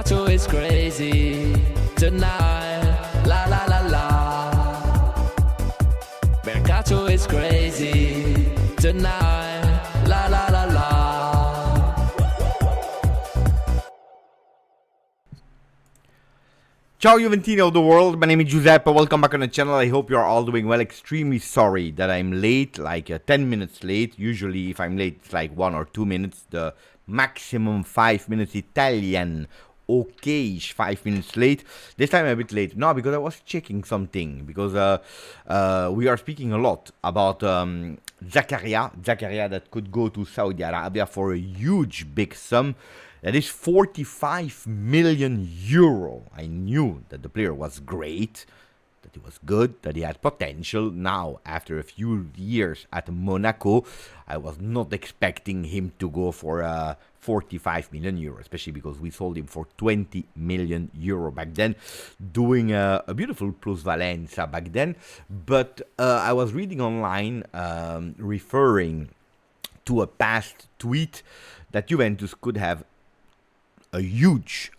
Mercato is crazy tonight, la la la la. Mercato is crazy tonight, la la la la. Ciao Juventini of the world, my name is Giuseppe, welcome back on the channel. I hope you are all doing well. Extremely sorry that I'm late, like 10 minutes late. Usually if I'm late it's like 1 or 2 minutes, the maximum 5 minutes Italian, okayish 5 minutes late. This time I'm a bit late, no, because I was checking something, because we are speaking a lot about Zakaria that could go to Saudi Arabia for a huge big sum. That is 45 million euro. I knew that the player was great, that he was good, that he had potential. Now, after a few years at Monaco, I was not expecting him to go for 45 million euro, especially because we sold him for 20 million euro back then, doing a beautiful plusvalenza back then. But I was reading online, referring to a past tweet, that Juventus could have a huge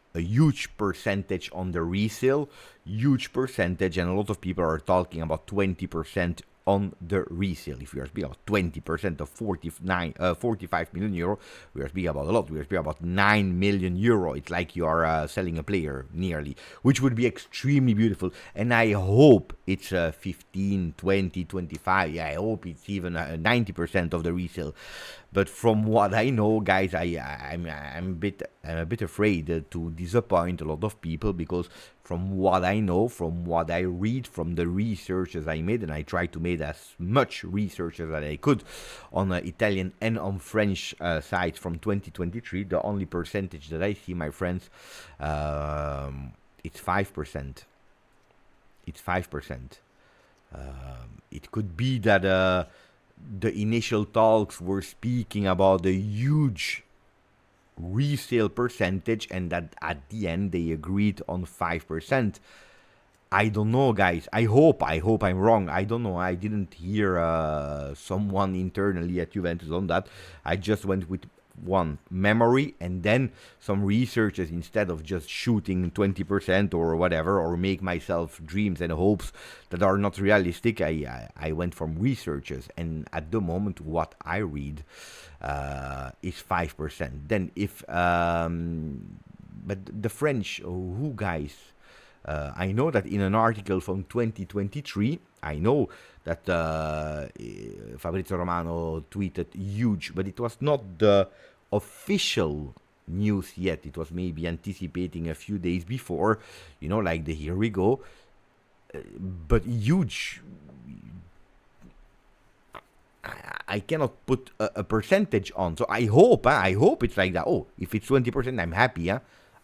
percentage on the resale, huge percentage, and a lot of people are talking about 20% on the resale. If we are speaking about 20% of 45 million euro, we are speaking about a lot. We are speaking about 9 million euro. It's like you are selling a player nearly, which would be extremely beautiful. And I hope it's 15, 20, 25. Yeah, I hope it's even 90% of the resale. But from what I know, guys, I'm a bit afraid to disappoint a lot of people, because from what I know, from what I read, from the researches I made, and I tried to make as much research as I could on Italian and on French sites from 2023, the only percentage that I see, my friends, it's 5%. It's 5%. It could be that the initial talks were speaking about a huge resale percentage, and that at the end they agreed on 5%. I don't know, guys. I hope I'm wrong. I don't know. I didn't hear someone internally at Juventus on that. I just went with one memory, and then some researchers, instead of just shooting 20% or whatever, or make myself dreams and hopes that are not realistic, I went from researchers, and at the moment what I read is 5%. Then if but the French, who, guys, I know that in an article from 2023, I know that Fabrizio Romano tweeted huge, but it was not the official news yet. It was maybe anticipating a few days before, you know, like the here we go. But huge, I cannot put a percentage on. So I hope it's like that. Oh, if it's 20%, I'm happy.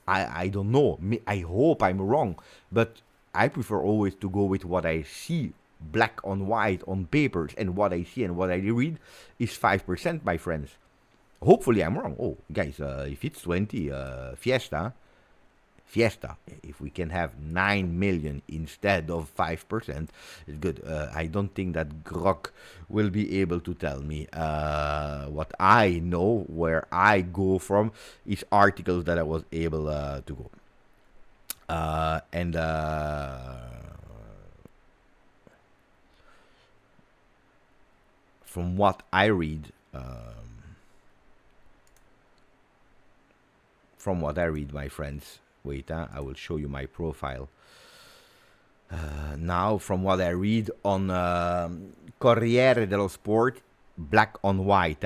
I don't know. I hope I'm wrong, but I prefer always to go with what I see, black on white on papers, and what I see and what I read is 5%, my friends. Hopefully I'm wrong. Oh, guys, if it's 20, fiesta. If we can have 9 million instead of 5%, it's good. I don't think that Grok will be able to tell me. What I know, where I go from, is articles that I was able to go. From what I read, my friends, wait, I will show you my profile. Now, from what I read on Corriere dello Sport, black on white,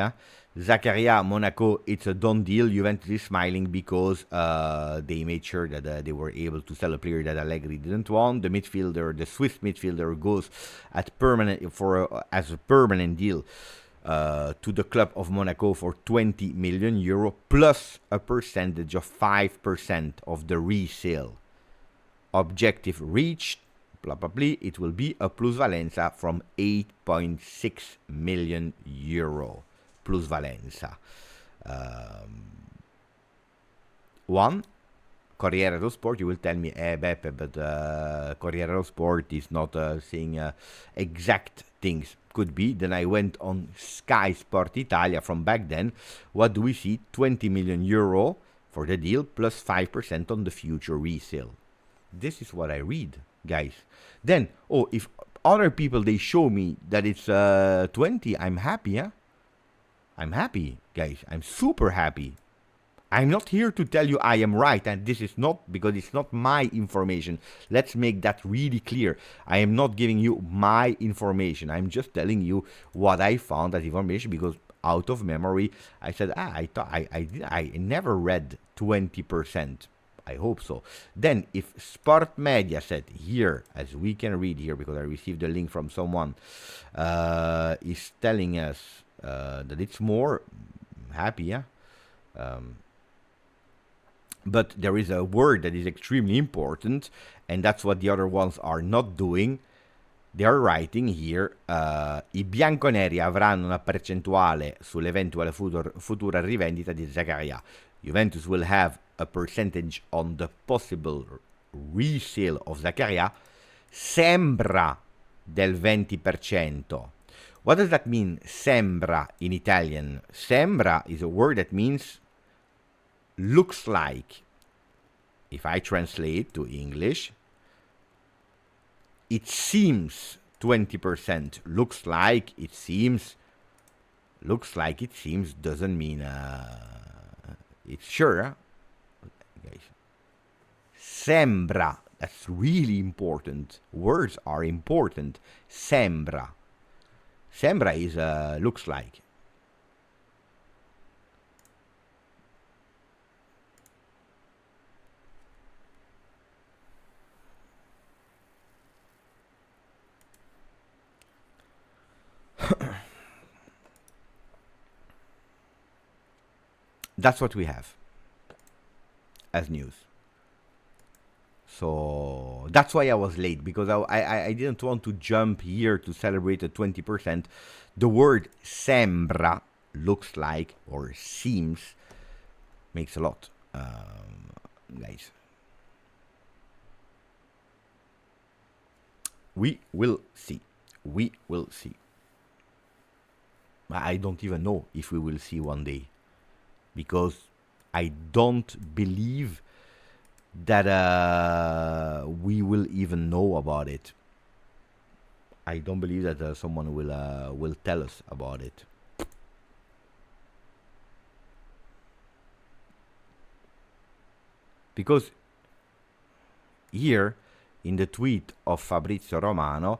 Zakaria, Monaco, it's a done deal. Juventus is smiling because they made sure that they were able to sell a player that Allegri didn't want. The midfielder, the Swiss midfielder, goes as a permanent deal to the club of Monaco for 20 million euro plus a percentage of 5% of the resale. Objective reached, blah blah blah. It will be a plusvalenza from 8.6 million euro. Plusvalenza. One, Corriere dello Sport, you will tell me, Beppe, but Corriere dello Sport is not saying exact things. Could be. Then I went on Sky Sport Italia from back then. What do we see? 20 million euro for the deal, plus 5% on the future resale. This is what I read, guys. Then, if other people, they show me that it's 20, I'm happy, huh? I'm happy, guys. I'm super happy. I'm not here to tell you I am right, and this is not, because it's not my information. Let's make that really clear. I am not giving you my information. I'm just telling you what I found as information, because out of memory, I said, I never read 20%. I hope so. Then, if Sport Media said here, as we can read here, because I received a link from someone, is telling us that it's more, happy, yeah? But there is a word that is extremely important, and that's what the other ones are not doing. They are writing here, i bianconeri avranno una percentuale sull'eventuale futura rivendita di Zakaria. Juventus will have a percentage on the possible resale of Zakaria. Sembra del 20%. What does that mean, sembra, in Italian? Sembra is a word that means looks like. If I translate to English, it seems 20%. Looks like, it seems. Looks like, it seems doesn't mean it's sure. Huh? Guys. Sembra. That's really important. Words are important. Sembra. Sembra is looks like. That's what we have as news. So that's why I was late, because I didn't want to jump here to celebrate the 20%. The word sembra, looks like or seems, makes a lot, guys. We will see. We will see. I don't even know if we will see one day, because I don't believe that we will even know about it. I don't believe that someone will tell us about it. Because here, in the tweet of Fabrizio Romano,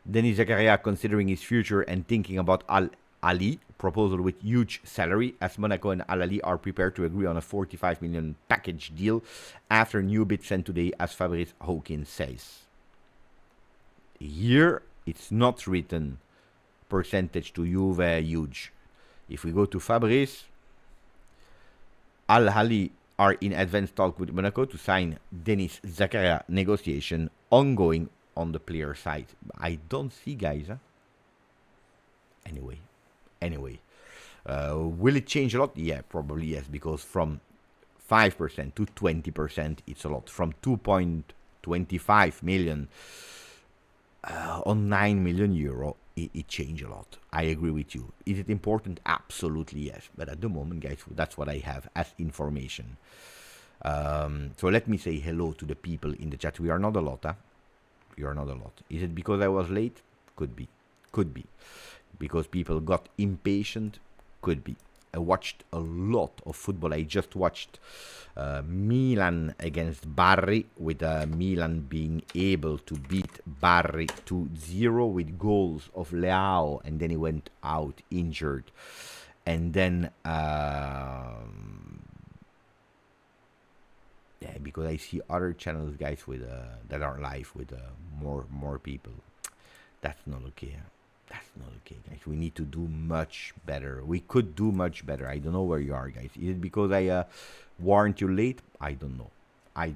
Denis Zakaria considering his future and thinking about Ali proposal with huge salary, as Monaco and Al Ahly are prepared to agree on a 45 million package deal after new bid sent today, as Fabrice Hawkins says. Here, it's not written percentage to Juve huge. If we go to Fabrice, Al Ahly are in advanced talk with Monaco to sign Denis Zakaria, negotiation ongoing on the player side. I don't see, guys. Huh? Anyway, will it change a lot? Yeah, probably yes, because from 5% to 20%, it's a lot. From 2.25 million on 9 million euro, it changed a lot. I agree with you. Is it important? Absolutely yes. But at the moment, guys, that's what I have as information. So let me say hello to the people in the chat. We are not a lot, huh? We are not a lot. Is it because I was late? Could be. Could be. Because people got impatient? Could be. I watched a lot of football. I just watched Milan against Bari, with Milan being able to beat Bari 2-0 with goals of Leao, and then he went out injured. And then, yeah, because I see other channels, guys, with that are live with more people. That's not okay. That's not okay, guys. We need to do much better. We could do much better. I don't know where you are, guys. Is it because I warned you late? I don't know. I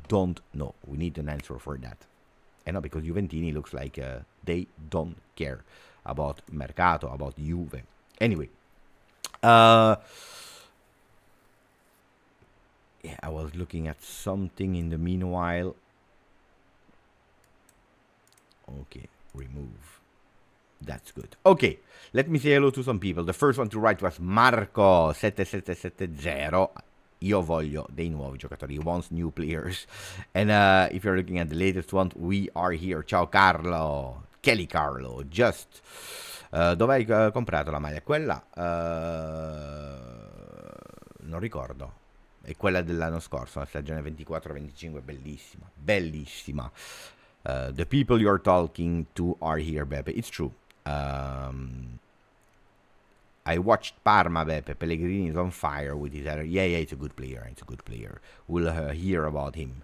don't know. We need an answer for that. And not because Juventini looks like they don't care about Mercato, about Juve. Anyway. Yeah, I was looking at something in the meanwhile. Okay, remove. That's good. Okay, let me say hello to some people. The first one to write was Marco7770. Io voglio dei nuovi giocatori. He wants new players. And if you're looking at the latest one, we are here. Ciao Carlo. Kelly Carlo. Just. Dove hai comprato la maglia? Quella? Non ricordo. È quella dell'anno scorso, la stagione 24-25. Bellissima. Bellissima. The people you're talking to are here, Beppe. It's true. I watched Parma, Beppe. Pellegrini is on fire with his header. Yeah, it's a good player. It's a good player. We'll hear about him.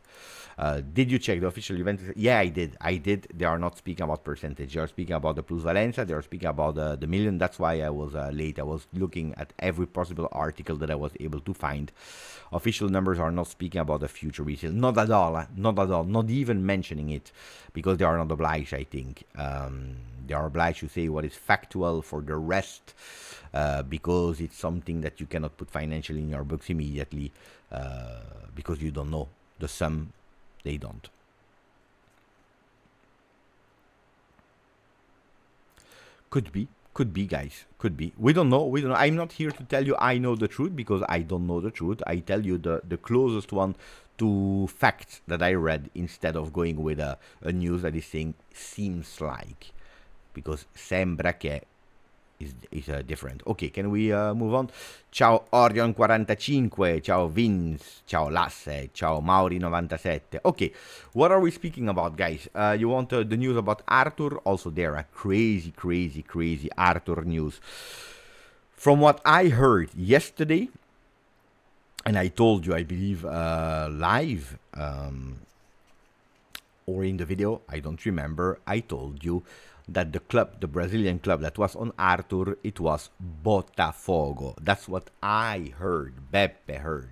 Did you check the official Juventus? Yeah, I did. They are not speaking about percentage. They are speaking about the plusvalenza. They are speaking about the million. That's why I was late. I was looking at every possible article that I was able to find. Official numbers are not speaking about the future resale. Not at all. Not at all. Not even mentioning it. Because they are not obliged, I think. They are obliged to say what is factual. For the rest, because it's something that you cannot put financially in your books immediately. Because you don't know the sum. They don't. Could be, guys. Could be. We don't know. I'm not here to tell you I know the truth, because I don't know the truth. I tell you the closest one to facts that I read, instead of going with a news that is saying seems like, because sembra che is different. Okay, can we move on? Ciao Orion45, ciao Vince, ciao Lasse, ciao Mauri97. Okay, what are we speaking about, guys? You want the news about Arthur? Also there, a crazy Arthur news. From what I heard yesterday, and I told you, I believe, live, or in the video, I don't remember, I told you that the club, the Brazilian club that was on Arthur, it was Botafogo. That's what I heard, Beppe heard.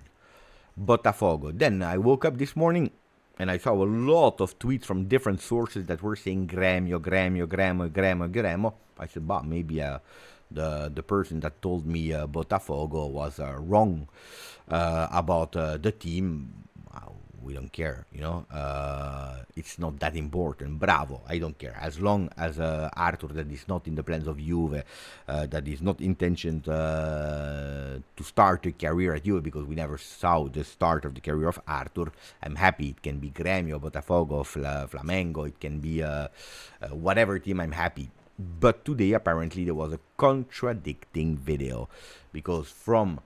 Botafogo. Then I woke up this morning and I saw a lot of tweets from different sources that were saying Grêmio. I said, bah, maybe the person that told me Botafogo was wrong about the team. We don't care, you know. It's not that important. Bravo, I don't care. As long as Arthur, that is not in the plans of Juve, that is not intentioned to start a career at Juve, because we never saw the start of the career of Arthur. I'm happy. It can be Grêmio, Botafogo, Flamengo. It can be whatever team. I'm happy. But today, apparently, there was a contradicting video, because from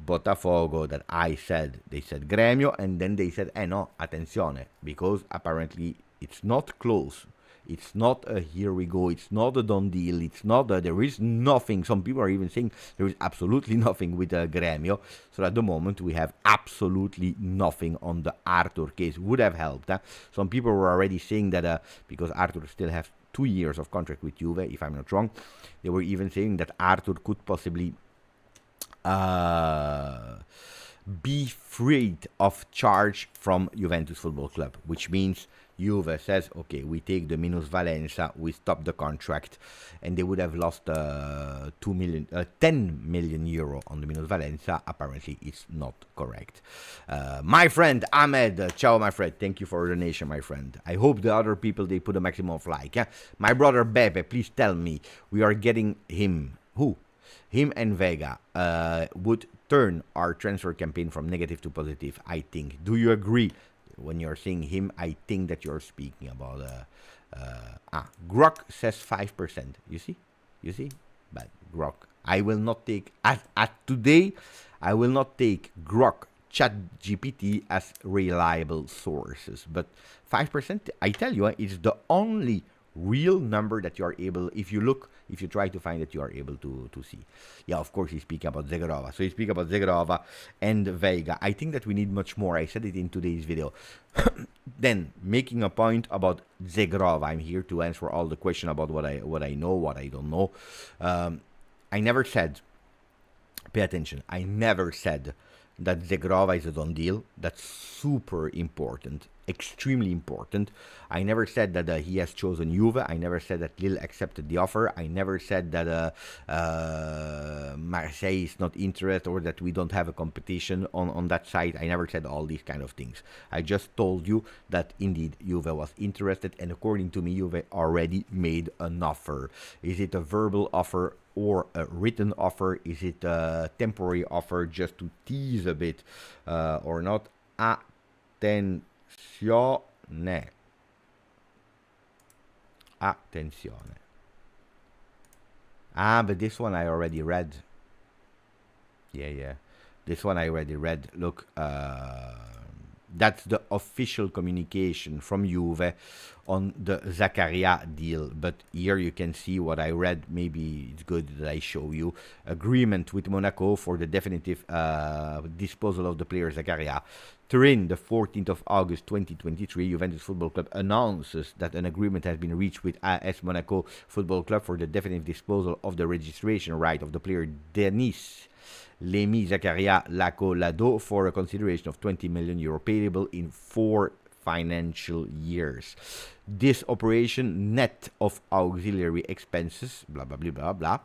Botafogo that I said, they said Grêmio, and then they said, no, attenzione, because apparently it's not close. It's not a here we go. It's not a done deal. It's not there is nothing. Some people are even saying there is absolutely nothing with Grêmio. So at the moment we have absolutely nothing on the Arthur case. Would have helped. Some people were already saying that because Arthur still has 2 years of contract with Juve, if I'm not wrong, they were even saying that Arthur could possibly be freed of charge from Juventus Football Club, which means Juve says, okay, we take the minusvalenza, we stop the contract, and they would have lost 10 million euro on the minusvalenza. Apparently, it's not correct. My friend Ahmed, ciao, my friend. Thank you for the donation, my friend. I hope the other people, they put a maximum of like. My brother Beppe, please tell me, we are getting him. Who? Him and Vega would turn our transfer campaign from negative to positive, I think. Do you agree? When you're saying him, I think that you're speaking about... Grok says 5%. You see? But Grok. I will not take... At today, I will not take Grok, ChatGPT as reliable sources. But 5%, I tell you, it's the only real number that you are able, if you try to find it, you are able to see. Yeah, of course, he's speaking about Zhegrova. So he's speaking about Zhegrova and Vega. I think that we need much more. I said it in today's video. Then, making a point about Zhegrova, I'm here to answer all the question about what I know, what I don't know. I never said, pay attention, I never said that Zhegrova is a done deal. That's super important, extremely important. I never said that he has chosen Juve. I never said that Lille accepted the offer. I never said that Marseille is not interested, or that we don't have a competition on that side. I never said all these kind of things. I just told you that indeed Juve was interested, and according to me, Juve already made an offer. Is it a verbal offer? or a written offer? Is it a temporary offer just to tease a bit or not? Attenzione. Attenzione. But this one I already read. Yeah. This one I already read. Look, that's the official communication from Juve on the Zakaria deal. But here you can see what I read. Maybe it's good that I show you. Agreement with Monaco for the definitive disposal of the player Zakaria. Turin, the 14th of August 2023, Juventus Football Club announces that an agreement has been reached with AS Monaco Football Club for the definitive disposal of the registration right of the player Denis Lemi Zakaria Lado for a consideration of 20 million euro payable in 4 financial years. This operation, net of auxiliary expenses, blah, blah, blah, blah, blah,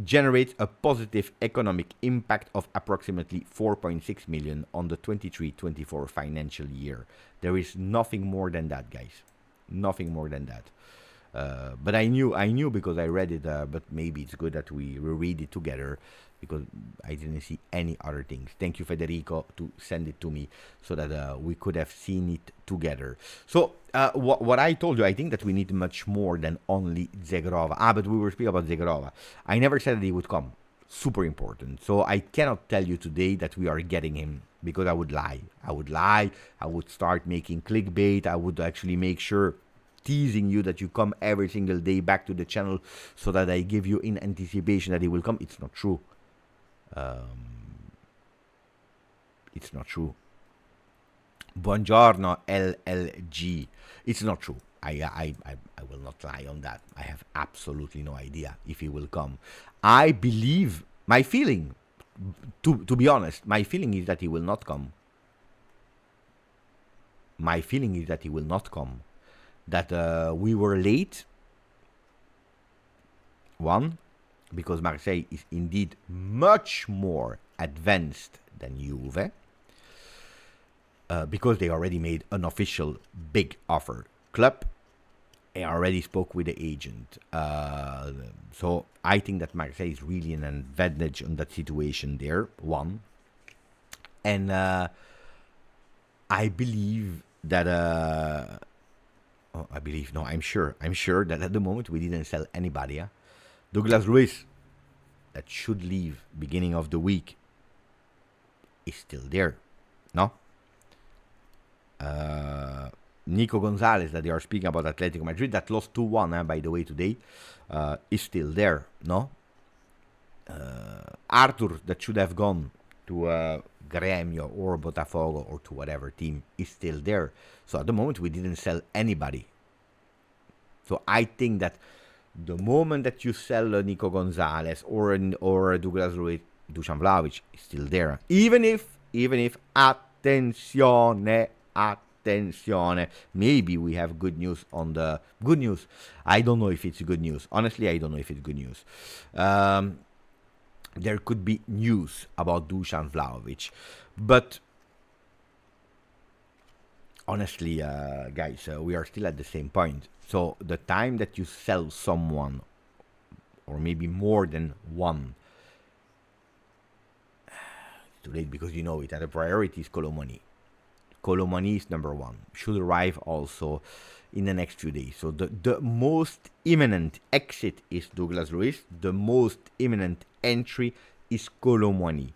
generates a positive economic impact of approximately 4.6 million on the 23-24 financial year. There is nothing more than that, guys. Nothing more than that. But I knew because I read it, but maybe it's good that we read it together because I didn't see any other things. Thank you, Federico, to send it to me so that we could have seen it together. So what I told you, I think that we need much more than only Zhegrova. But we were speaking about Zhegrova. I never said that he would come. Super important. So I cannot tell you today that we are getting him because I would lie. I would start making clickbait. I would actually make sure teasing you that you come every single day back to the channel so that I give you in anticipation that he will come. It's not true. It's not true. Buongiorno LLG. It's not true. I will not lie on that. I have absolutely no idea if he will come. I believe, my feeling, to be honest, my feeling is that he will not come. My feeling is that he will not come. That we were late. One, because Marseille is indeed much more advanced than Juve. Because they already made an official big offer. Club, I already spoke with the agent. So I think that Marseille is really an advantage on that situation there. One. And I believe that... I'm sure that at the moment we didn't sell anybody. Douglas Luiz, that should leave beginning of the week, is still there. No? Nico Gonzalez, that they are speaking about Atletico Madrid, that lost 2-1, by the way, today, is still there. No? Arthur, that should have gone to Grêmio or Botafogo or to whatever team, is still there. So at the moment we didn't sell anybody. So I think that the moment that you sell Nico Gonzalez or Douglas Luiz, Dusan Vlahovic is still there. Even if attenzione, maybe we have good news on the good news. I don't know if it's good news. Honestly, I don't know if it's good news. There could be news about Dusan Vlahovic, but honestly, guys, we are still at the same point. So the time that you sell someone, or maybe more than one, it's too late because you know it. And the priority is Kolo Muani. Kolo Muani is number one. Should arrive also in the next few days. So the most imminent exit is Douglas Luiz. The most imminent entry is Kolo Muani.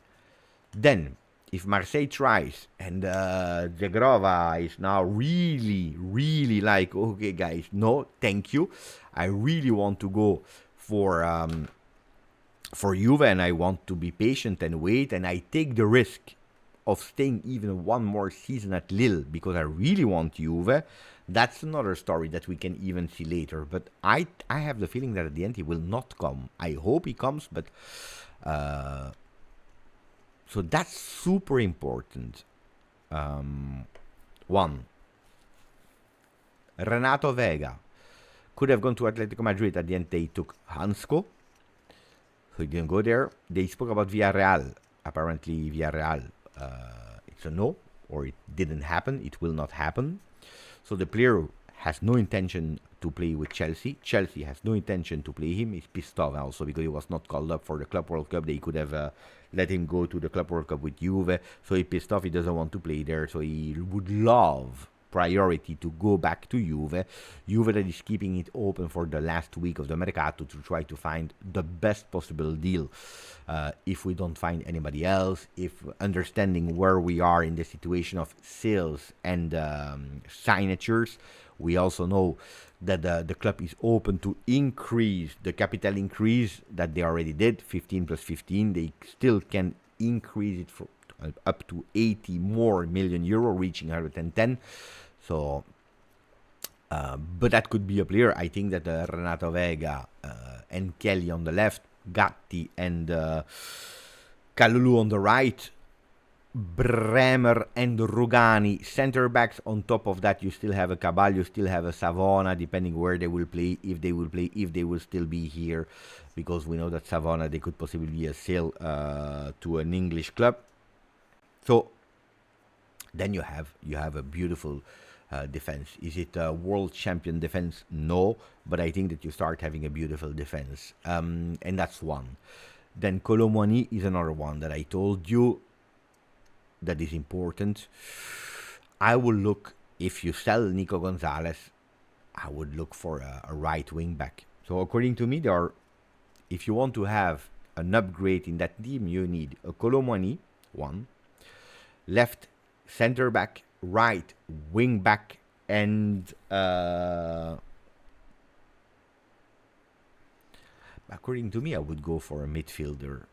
Then, if Marseille tries and Zhegrova is now really like, okay, guys, no, thank you. I really want to go for Juve and I want to be patient and wait and I take the risk of staying even one more season at Lille because I really want Juve. That's another story that we can even see later. But I have the feeling that at the end he will not come. I hope he comes, but... so that's super important. One. Renato Vega could have gone to Atletico Madrid. At the end they took Hansko. So he didn't go there. They spoke about Villarreal. Apparently Villarreal, it's a no. Or it didn't happen. It will not happen. So the player has no intention to play with Chelsea. Chelsea has no intention to play him. He's pissed off also because he was not called up for the Club World Cup. They could have let him go to the Club World Cup with Juve. So he's pissed off. He doesn't want to play there. So he would love priority to go back to Juve. Juve that is keeping it open for the last week of the Mercato to try to find the best possible deal. If we don't find anybody else, if understanding where we are in the situation of sales and signatures, we also know that the club is open to increase the capital increase that they already did, 15 plus 15. They still can increase it for up to 80 more million euro, reaching 110. So, but that could be a player. I think that Renato Vega and Kelly on the left, Gatti and Kalulu on the right, Bremer and Rugani center backs. On top of that, you still have a Cabal, you still have a Savona, depending where they will play, if they will still be here, because we know that Savona, they could possibly be a sale to an English club. So then you have a beautiful defense. Is it a world champion defense? No, but I think that you start having a beautiful defense, and that's one. Then Kolo Muani is another one that I told you that is important. I will look, if you sell Nico Gonzalez, I would look for a right wing back. So according to me, if you want to have an upgrade in that team, you need a Kolo Muani, one, left center back, right wing back, and according to me, I would go for a midfielder.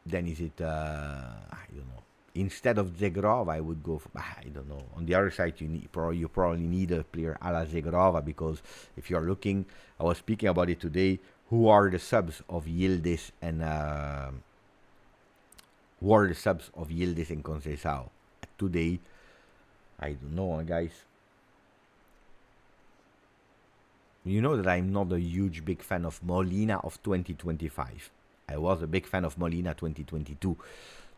Then is it, I don't know. Instead of Zhegrova, I would go for, I don't know. On the other side, you probably need a player a la Zhegrova, because if you're looking, I was speaking about it today, who are the subs of Yildiz and Conceição? Today, I don't know, guys. You know that I'm not a huge big fan of Molina of 2025. I was a big fan of Molina 2022,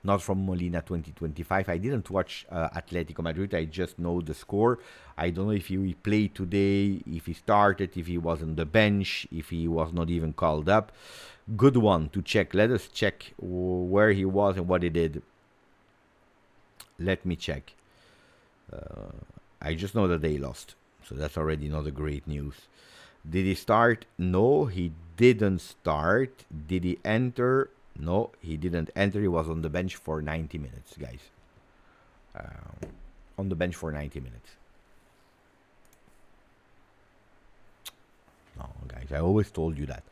not from Molina 2025. I didn't watch Atletico Madrid. I just know the score. I don't know if he played today, if he started, if he was on the bench, if he was not even called up. Good one to check. Let us check where he was and what he did. Let me check. I just know that they lost, so that's already not a great news. Did he start? No, he didn't start. Did he enter? No, he didn't enter. He was on the bench for 90 minutes, guys. On the bench for 90 minutes. No, guys, I always told you that.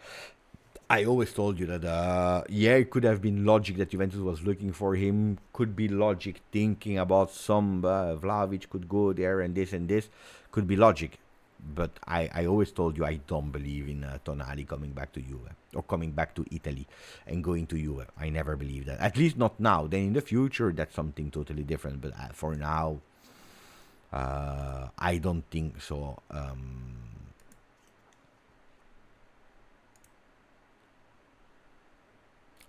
Yeah, it could have been logic that Juventus was looking for him. Could be logic thinking about some Vlahovic could go there and this. Could be logic. But I always told you I don't believe in Tonali coming back to Juve or coming back to Italy and going to Juve. I never believe that. At least not now. Then in the future, that's something totally different. But for now, I don't think so.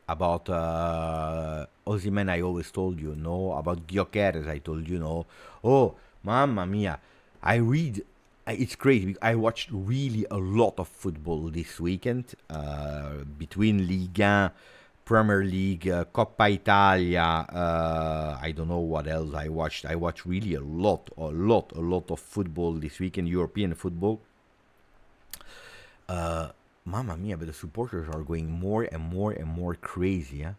About Osimhen, I always told you no. About Gyökeres, I told you no. Oh, mamma mia. It's crazy. I watched really a lot of football this weekend, between Liga, Premier League, Coppa Italia. I don't know what else I watched. I watched really a lot of football this weekend, European football. Mamma mia, but the supporters are going more and more crazy. Huh?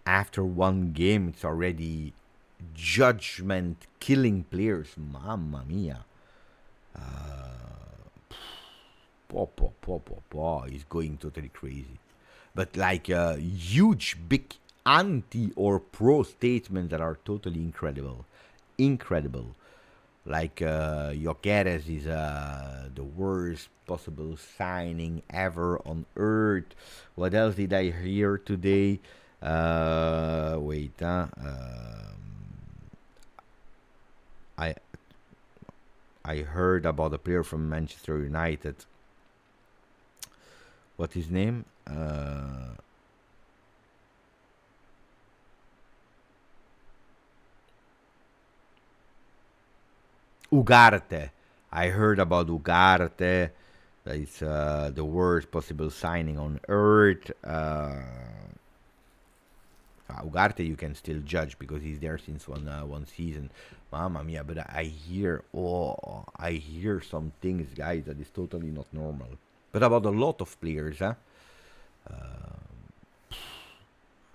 After one game, it's already judgment, killing players. Mamma mia. He's going totally crazy. But like huge, big anti or pro statements that are totally incredible. Like Gyökeres is the worst possible signing ever on earth. What else did I hear today? I heard about a player from Manchester United. What's his name? Ugarte. I heard about Ugarte. That it's the worst possible signing on earth. Ugarte you can still judge because he's there since one season. Mamma mia! But I hear some things, guys, that is totally not normal. But about a lot of players, huh?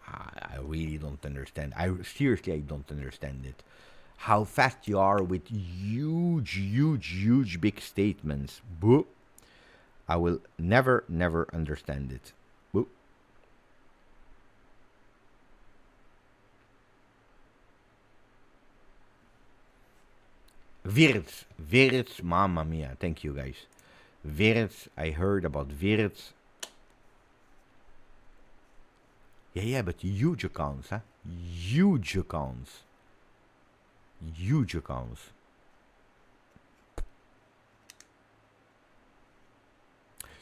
I really don't understand. I don't understand it. How fast you are with huge big statements. Boo. I will never understand it. Boo. Wirtz, mamma mia. Thank you, guys. Wirtz, I heard about Wirtz. Yeah, but huge accounts, huh? Huge accounts.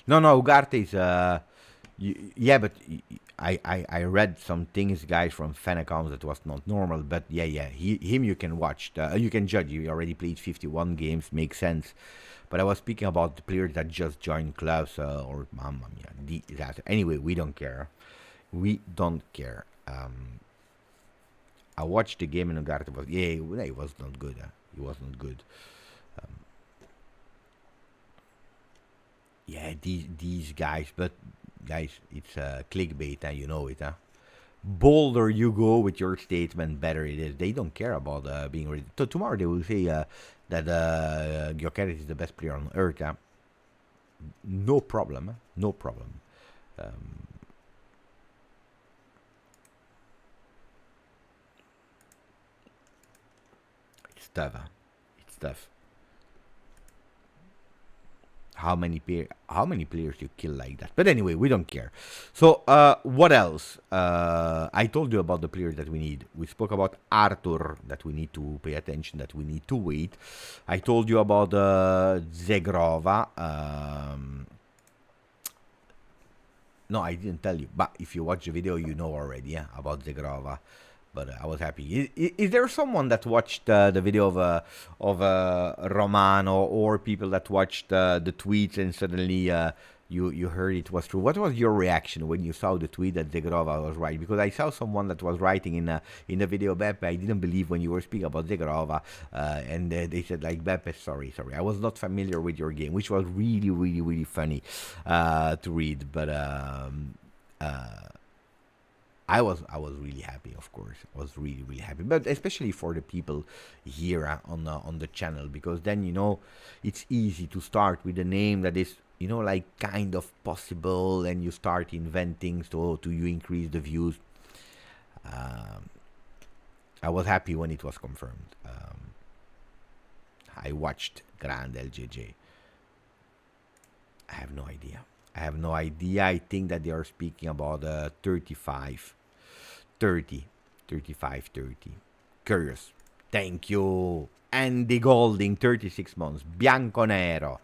No, Ugarte is yeah, but I read some things, guys, from fan accounts that was not normal. But yeah, him you can watch, you can judge. He already played 51 games, makes sense. But I was speaking about the players that just joined clubs or mamma mia. Anyway, we don't care. I watched the game and Ugarte was he was not good. He was not good. Yeah, these guys, but guys, it's clickbait, and you know it, huh? Bolder you go with your statement, better it is. They don't care about being ready. So tomorrow they will say that Gyökeres is the best player on earth. Huh? No problem. No problem. It's tough. Huh? It's tough. How many players you kill like that? But anyway, we don't care. So what else? I told you about the players that we need. We spoke about Arthur, that we need to pay attention, that we need to wait. I told you about Zhegrova. No, I didn't tell you. But if you watch the video, you know already about Zhegrova. But I was happy. Is there someone that watched the video of Romano, or people that watched the tweets and suddenly you heard it was true? What was your reaction when you saw the tweet that Zhegrova was right? Because I saw someone that was writing in the video, Beppe, I didn't believe when you were speaking about Zhegrova, and they said like, Beppe, sorry, I was not familiar with your game, which was really funny to read, but. I was really happy, of course. I was really happy, but especially for the people here on the channel, because then it's easy to start with a name that is like kind of possible, and you start inventing so to you increase the views. I was happy when it was confirmed. I watched Grande LJJ. I have no idea. I think that they are speaking about 35. 30. Curious. Thank you. Andy Golding, 36 months. Bianconero.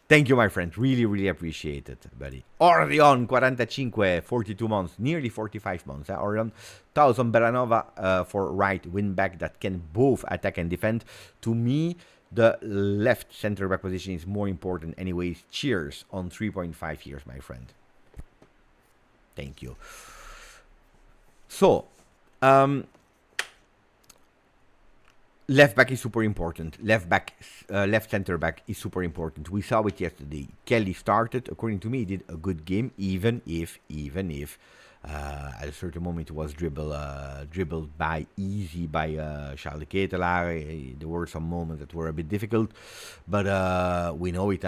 Thank you, my friend. Really appreciate it, buddy. Orion, 45, 42 months. Nearly 45 months. Orion. 1000 Beranova for right wing back that can both attack and defend. To me, the left center back position is more important anyways. Cheers on 3.5 years, my friend. Thank you. So, left back is super important. Left center back is super important. We saw it yesterday. Kelly started. According to me, he did a good game, even if at a certain moment it was dribbled by easy by Charles Ketelaar. There were some moments that were a bit difficult, but we know it.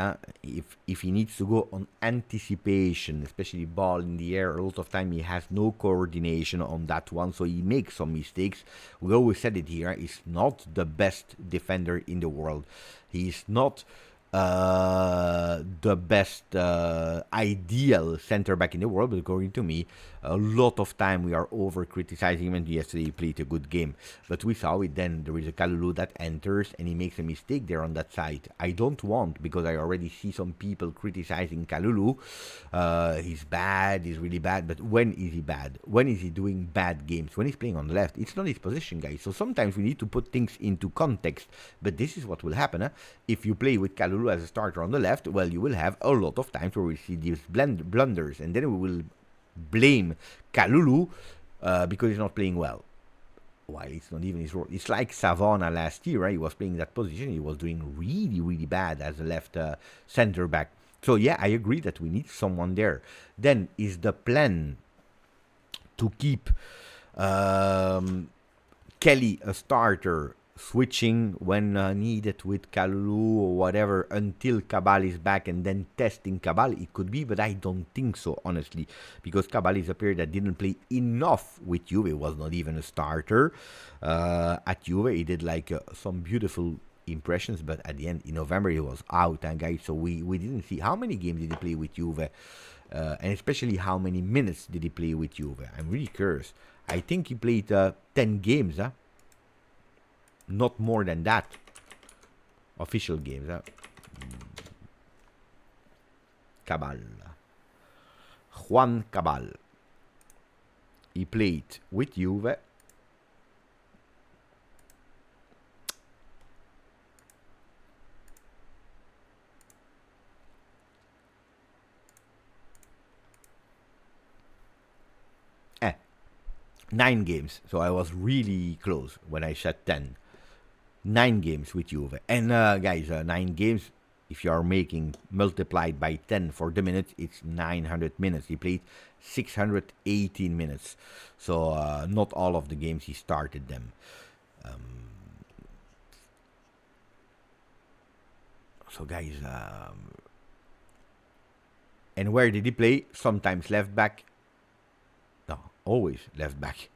If he needs to go on anticipation, especially ball in the air, a lot of time he has no coordination on that one, so he makes some mistakes. We always said it here. He's not the best defender in the world. He's not the best ideal center back in the world, but according to me, a lot of time we are over criticizing him, and yesterday he played a good game. But we saw it then. There is a Kalulu that enters and he makes a mistake there on that side. I don't want, because I already see some people criticizing Kalulu. He's bad, he's really bad. But when is he bad? When is he doing bad games? When he's playing on the left, it's not his position, guys. So sometimes we need to put things into context. But this is what will happen. If you play with Kalulu as a starter on the left, well, you will have a lot of times where we see these blunders, and then we will blame Kalulu because he's not playing well. While it's not even his role. It's like Savona last year, right? He was playing that position. He was doing really, really bad as a left center back. So yeah, I agree that we need someone there. Then is the plan to keep Kelly a starter, switching when needed with Kalulu or whatever until Cabal is back, and then testing Cabal? It could be, but I don't think so, honestly, because Cabal is a player that didn't play enough with Juve. He was not even a starter at Juve. He did like some beautiful impressions, but at the end in November he was out, and guys, so we didn't see how many games did he play with Juve, and especially how many minutes did he play with Juve. I'm really curious. I think he played 10 games, not more than that. Official games. Cabal. Juan Cabal. He played with Juve. Eh, 9 games. So I was really close when I said 10. 9 games with Juve. And guys, 9 games, if you are making multiplied by 10 for the minutes, it's 900 minutes. He played 618 minutes. So not all of the games he started them. So guys, and where did he play? Sometimes left back. No, always left back.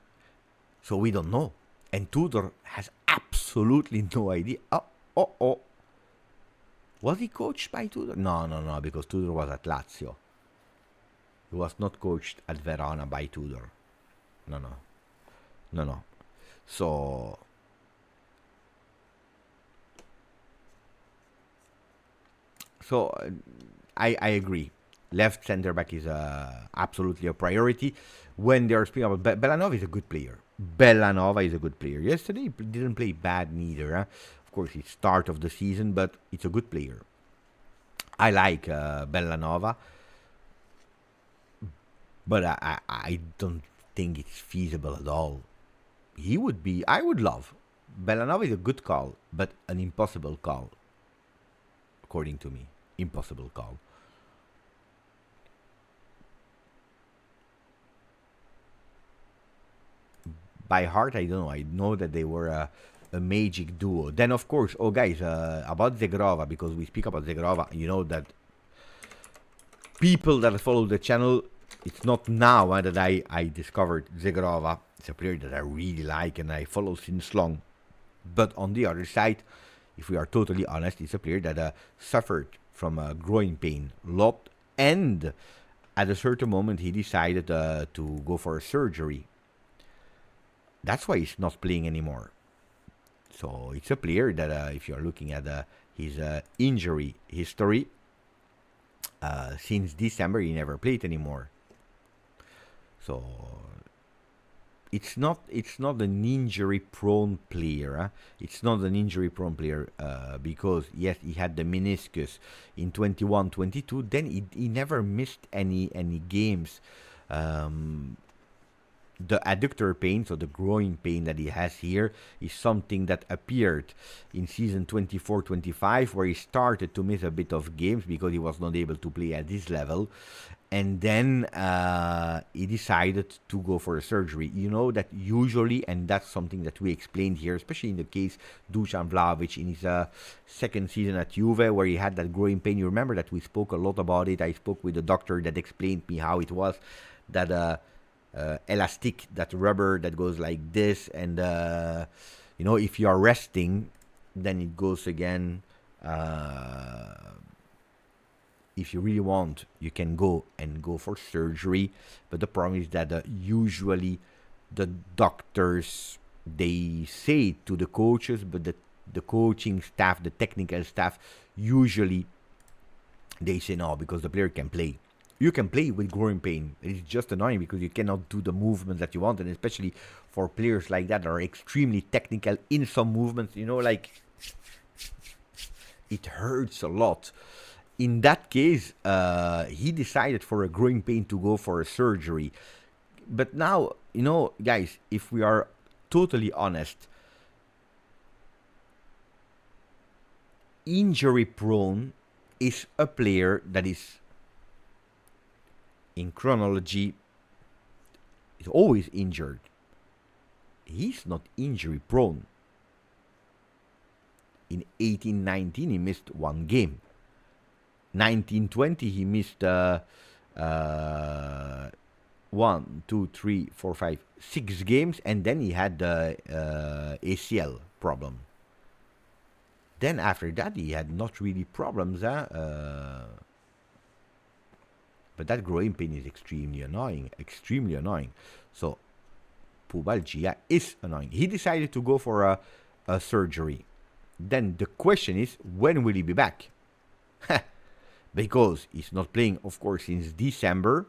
So we don't know. And Tudor has absolutely no idea. Oh. Was he coached by Tudor? No, because Tudor was at Lazio. He was not coached at Verona by Tudor. No. So I agree. Left center back is absolutely a priority. When they are speaking about Bellanova is a good player. Yesterday he didn't play bad neither. Of course, it's start of the season, but it's a good player. I like Bellanova, but I don't think it's feasible at all. I would love. Bellanova is a good call, but an impossible call, according to me. Impossible call. By heart, I don't know. I know that they were a magic duo. Then, of course, guys, about Zhegrova, because we speak about Zhegrova, you know that people that follow the channel, it's not now that I discovered Zhegrova. It's a player that I really like and I follow since long. But on the other side, if we are totally honest, it's a player that suffered from a growing pain a lot, and at a certain moment he decided to go for a surgery. That's why he's not playing anymore. So it's a player that if you're looking at his injury history, since December he never played anymore. So it's not an injury-prone player. It's not an injury-prone player because yes, he had the meniscus in 21-22. Then he never missed any games. The adductor pain, so the growing pain that he has here, is something that appeared in season 24-25, where he started to miss a bit of games because he was not able to play at this level. And then he decided to go for a surgery. You know that usually, and that's something that we explained here, especially in the case Dusan Vlahovic in his second season at Juve, where he had that growing pain. You remember that we spoke a lot about it. I spoke with a doctor that explained me how it was that elastic, that rubber that goes like this, and if you are resting, then it goes again If you really want, you can go for surgery, but the problem is that usually the doctors, they say to the coaches, but the coaching staff, the technical staff, usually they say no, because the player can play. You can play with growing pain. It's just annoying because you cannot do the movements that you want, and especially for players like that are extremely technical in some movements, like it hurts a lot. In that case, he decided for a growing pain to go for a surgery. But now, guys, if we are totally honest, injury prone is a player that is, in chronology, is always injured. He's not injury prone. In 18-19, he missed one game. 19-20, he missed 1, 2, 3, 4, 5, 6 games, and then he had the ACL problem. Then after that, he had not really problems. But that growing pain is extremely annoying. So, pubalgia is annoying. He decided to go for a surgery. Then the question is, when will he be back? Because he's not playing, of course, since December.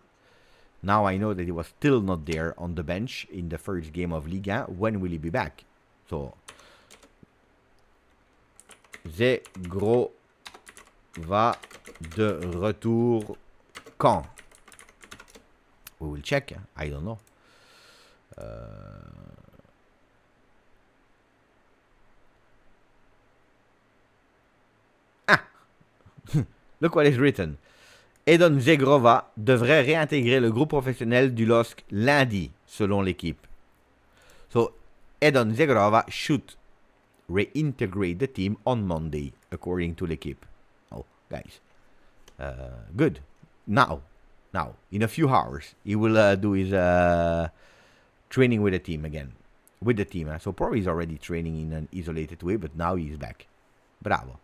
Now I know that he was still not there on the bench in the first game of Liga. When will he be back? So, Zhegrova de retour quand? We will check. I don't know. Look what is written. Edon Zhegrova devrait réintégrer le groupe professionnel du LOSC lundi, selon l'équipe. So, Edon Zhegrova should reintegrate the team on Monday, according to l'équipe. Oh, guys. Good. Now, in a few hours, he will do his training with the team again. With the team. So, probably he's already training in an isolated way, but now he's back. Bravo.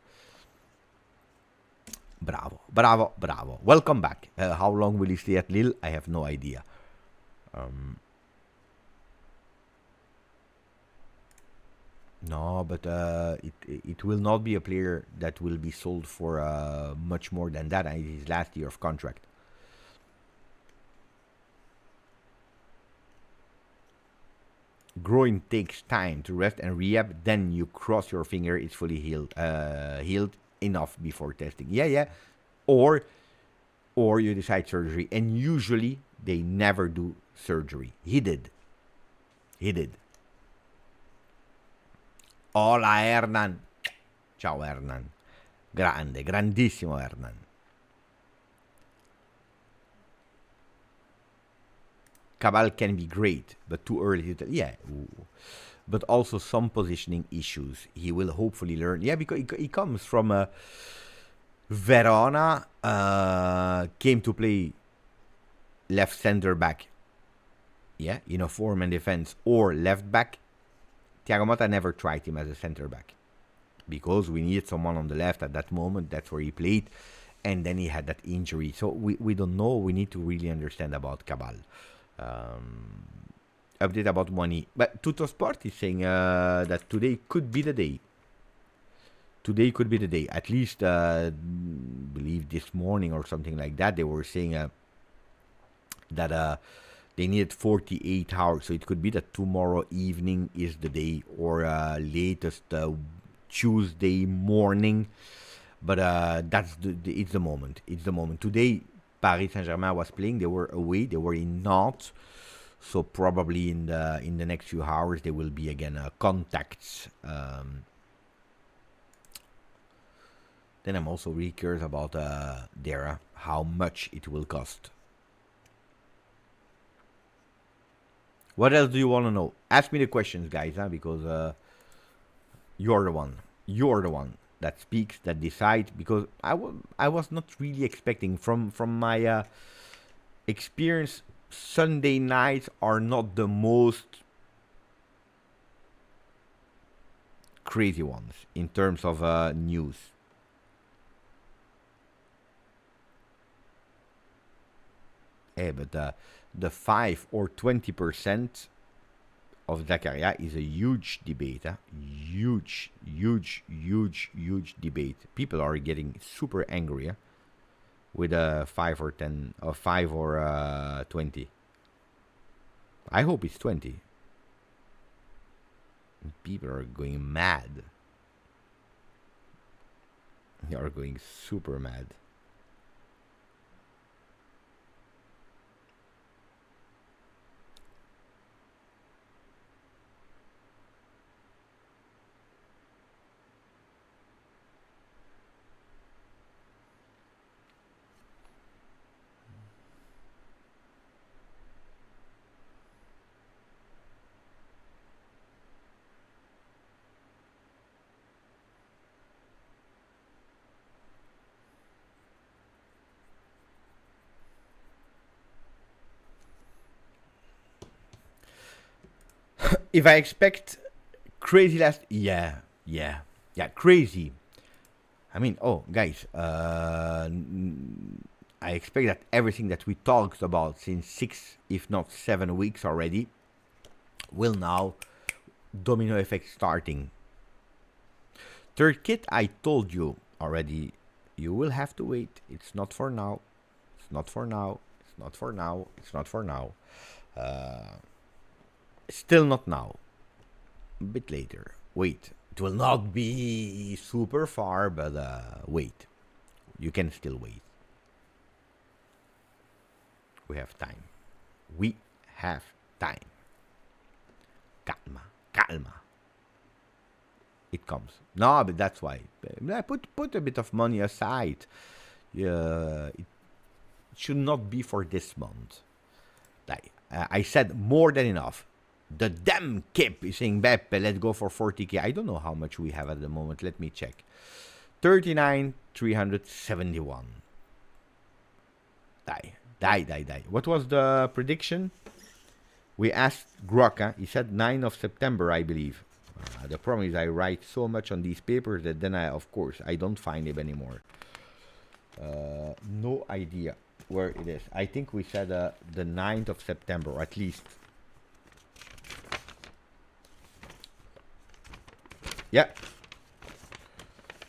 Welcome back. How long will he stay at Lille? I have no idea. No, but it will not be a player that will be sold for much more than that. His last year of contract. Groin takes time to rest and rehab. Then you cross your finger. It's fully healed. Enough before testing. Yeah. Or you decide surgery. And usually they never do surgery. He did. Hola, Hernan. Ciao, Hernan. Grandissimo Hernan. Cabal can be great, but too early to tell. Yeah. Ooh. But also some positioning issues. He will hopefully learn. Yeah, because he comes from Verona. Came to play left center back. Yeah, in a four-man defense or left back. Thiago Motta never tried him as a center back because we needed someone on the left at that moment. That's where he played. And then he had that injury. So we don't know. We need to really understand about Cabal. Update about Muani. But Tuttosport is saying that today could be the day. At least, believe this morning or something like that, they were saying that they needed 48 hours. So it could be that tomorrow evening is the day, or latest Tuesday morning. But it's the moment. Today, Paris Saint-Germain was playing. They were away. They were in Nantes. So probably in the next few hours there will be again contacts. Then I'm also really curious about how much it will cost. What else do you want to know? Ask me the questions, guys, because you're the one that speaks, that decides. Because I was not really expecting from my experience. Sunday nights are not the most crazy ones in terms of news. but the 5 or 20% of Zakaria is a huge debate. Huge debate. People are getting super angry with a 5 or 10 or 5 or 20. I hope it's 20. People are going mad. They are going super mad. If I expect crazy crazy. I mean, guys, I expect that everything that we talked about since 6, if not 7 weeks already, will now domino effect starting. Third kit, I told you already, you will have to wait. It's not for now. It's not for now. It's not for now. It's not for now. Still not now. A bit later. Wait. It will not be super far, but wait. You can still wait. We have time. We have time. Calma. It comes. No, but that's why. Put a bit of money aside. It should not be for this month. I said more than enough. The damn Kip is saying, Beppe, let's go for 40k. I don't know how much we have at the moment. Let me check. 39,371. Die. What was the prediction? We asked Groka. He said 9th of September, I believe. The problem is I write so much on these papers that then I don't find him anymore. No idea where it is. I think we said the 9th of September, at least. Yeah.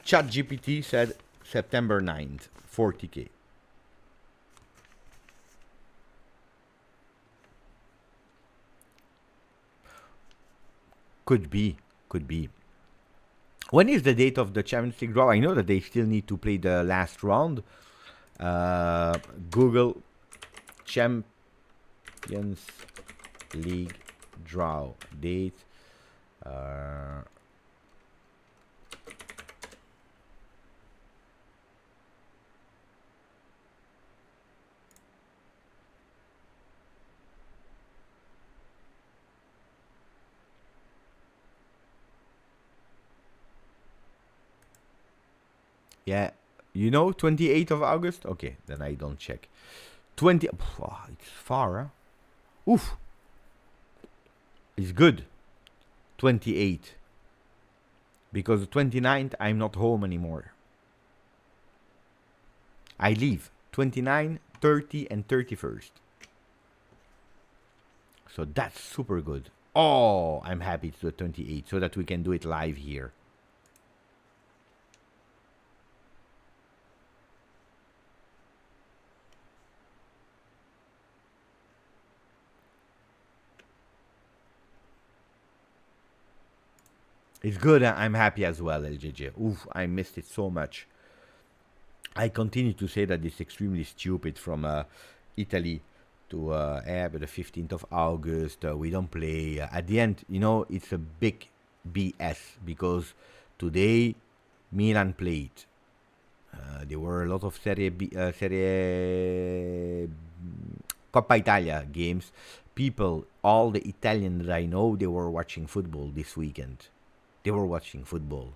ChatGPT said September 9th, 40k. Could be. When is the date of the Champions League draw? I know that they still need to play the last round. Google Champions League draw date. Yeah, 28th of August? Okay, then I don't check. 20... it's far, huh? Oof. It's good. 28. Because the 29th, I'm not home anymore. I leave. 29, 30, and 31st. So that's super good. Oh, I'm happy to the 28th so that we can do it live here. It's good. I'm happy as well, LJJ. Oof, I missed it so much. I continue to say that it's extremely stupid from Italy to but the 15th of August. We don't play. At the end, it's a big BS because today Milan played. There were a lot of Serie Coppa Italia games. People, all the Italians that I know, they were watching football this weekend. They were watching football.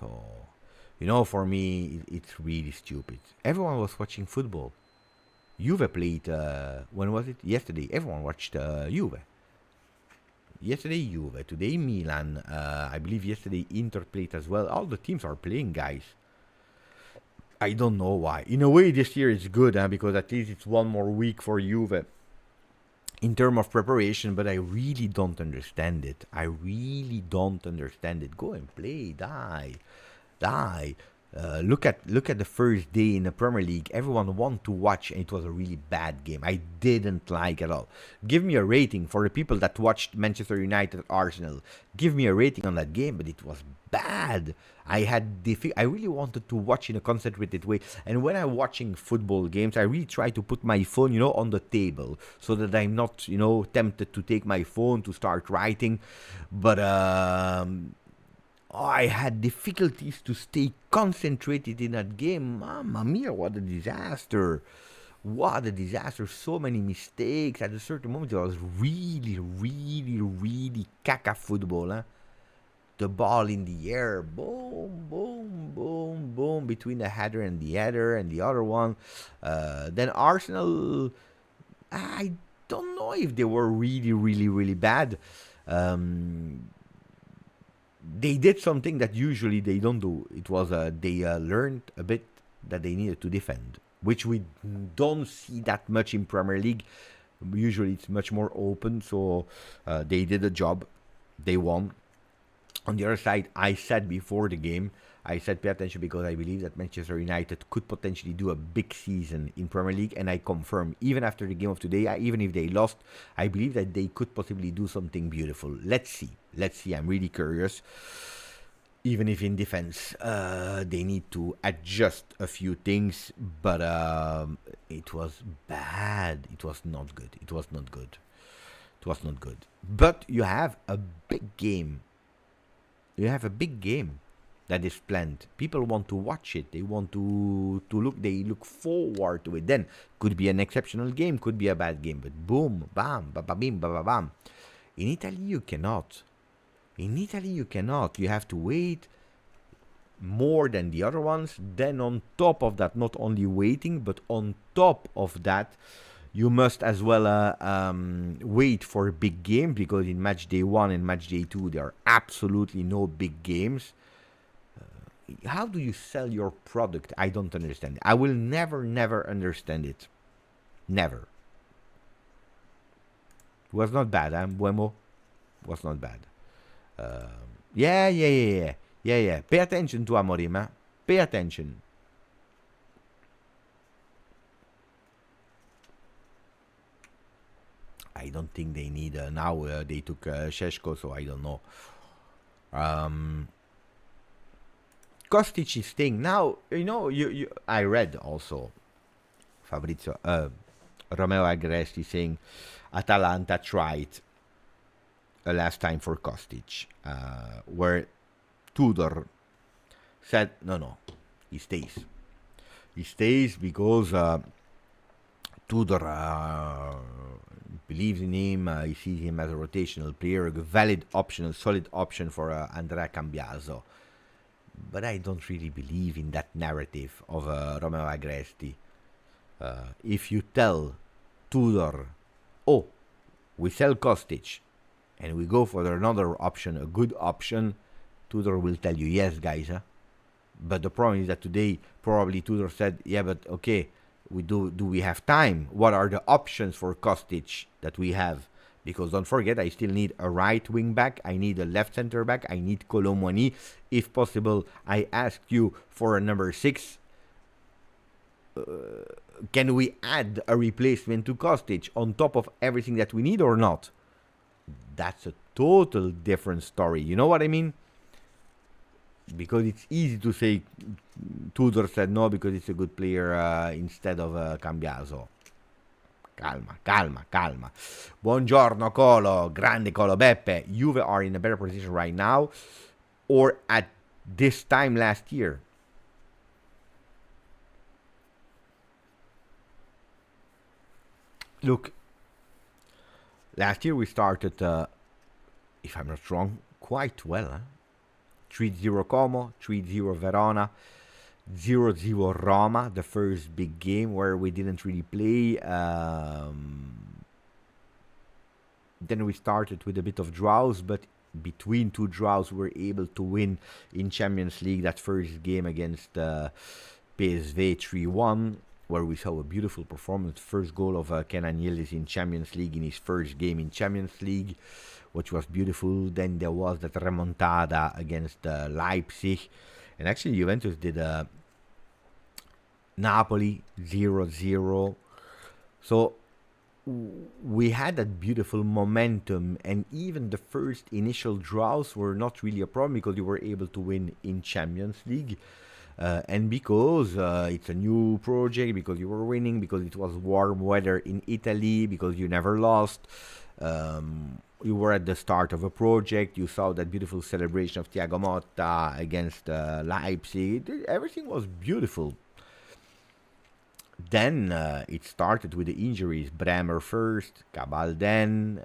So, for me, it's really stupid. Everyone was watching football. Juve played, when was it? Yesterday. Everyone watched Juve. Yesterday, Juve. Today, Milan. I believe yesterday, Inter played as well. All the teams are playing, guys. I don't know why. In a way, this year is good, because at least it's one more week for Juve in terms of preparation, but I really don't understand it. I really don't understand it. Go and play, die. Look at the first day in the Premier League. Everyone wanted to watch, and it was a really bad game. I didn't like at all. Give me a rating for the people that watched Manchester United Arsenal. Give me a rating on that game, but it was bad. I really wanted to watch in a concentrated way, and when I'm watching football games, I really try to put my phone, on the table, so that I'm not, tempted to take my phone to start writing. But I had difficulties to stay concentrated in that game. Mamma mia, what a disaster. What a disaster. So many mistakes. At a certain moment, it was really, really, really caca football. Huh? The ball in the air. Boom, boom, boom, boom. Between the header and the other one. Then Arsenal, I don't know if they were really, really, really bad. They did something that usually they don't do. It was they learned a bit that they needed to defend, which we don't see that much in Premier League. Usually it's much more open, so they did a job. They won. On the other side, I said before the game, I said pay attention because I believe that Manchester United could potentially do a big season in Premier League, and I confirm, even after the game of today, even if they lost, I believe that they could possibly do something beautiful. Let's see. I'm really curious. Even if in defense they need to adjust a few things, but it was bad. It was not good. But you have a big game. That is planned. People want to watch it. They want to look. They look forward to it. Then could be an exceptional game, could be a bad game. But boom, bam, ba ba bim, ba ba bam. In Italy, you cannot. You have to wait more than the other ones. Then on top of that, not only waiting, but on top of that, you must as well wait for a big game, because in match day 1 and match day 2 there are absolutely no big games. How do you sell your product? I don't understand. I will never understand it. Never. Was not bad, Buemo? Was not bad. Yeah. Pay attention to Amorim, huh? Pay attention. I don't think they need now. They took Šeško, so I don't know. Kostic is staying now. You. I read also Fabrizio Romeo Agresti saying Atalanta tried last time for Kostic, where Tudor said no, he stays. He stays because Tudor believes in him. He sees him as a rotational player, a valid option, a solid option for Andrea Cambiaso. But I don't really believe in that narrative of Romeo Agresti. If you tell Tudor, oh, we sell Kostic and we go for another option, a good option, Tudor will tell you, yes, guys. Huh? But the problem is that today, probably Tudor said, yeah, but okay, do we have time? What are the options for Kostic that we have? Because don't forget, I still need a right wing back. I need a left center back. I need Kolo Muani. If possible, I ask you for a number 6. Can we add a replacement to Kostic on top of everything that we need or not? That's a total different story. You know what I mean? Because it's easy to say Tudor said no because it's a good player instead of Cambiaso. Calma. Buongiorno, Kolo. Grande Kolo. Beppe, Juve are in a better position right now or at this time last year? Look, last year we started, if I'm not wrong, quite well. Huh? 3-0 Como, 3-0 Verona, 0-0 Roma, the first big game where we didn't really play. Then we started with a bit of draws, but between two draws we were able to win in Champions League that first game against PSV 3-1, where we saw a beautiful performance. First goal of Kenan Yildiz in Champions League in his first game in Champions League, which was beautiful. Then there was that remontada against Leipzig. And actually Juventus did Napoli 0-0. So we had that beautiful momentum, and even the first initial draws were not really a problem because you were able to win in Champions League. And because it's a new project, because you were winning, because it was warm weather in Italy, because you never lost, you were at the start of a project, you saw that beautiful celebration of Thiago Motta against Leipzig, everything was beautiful. Then it started with the injuries, Bremer first, Cabal then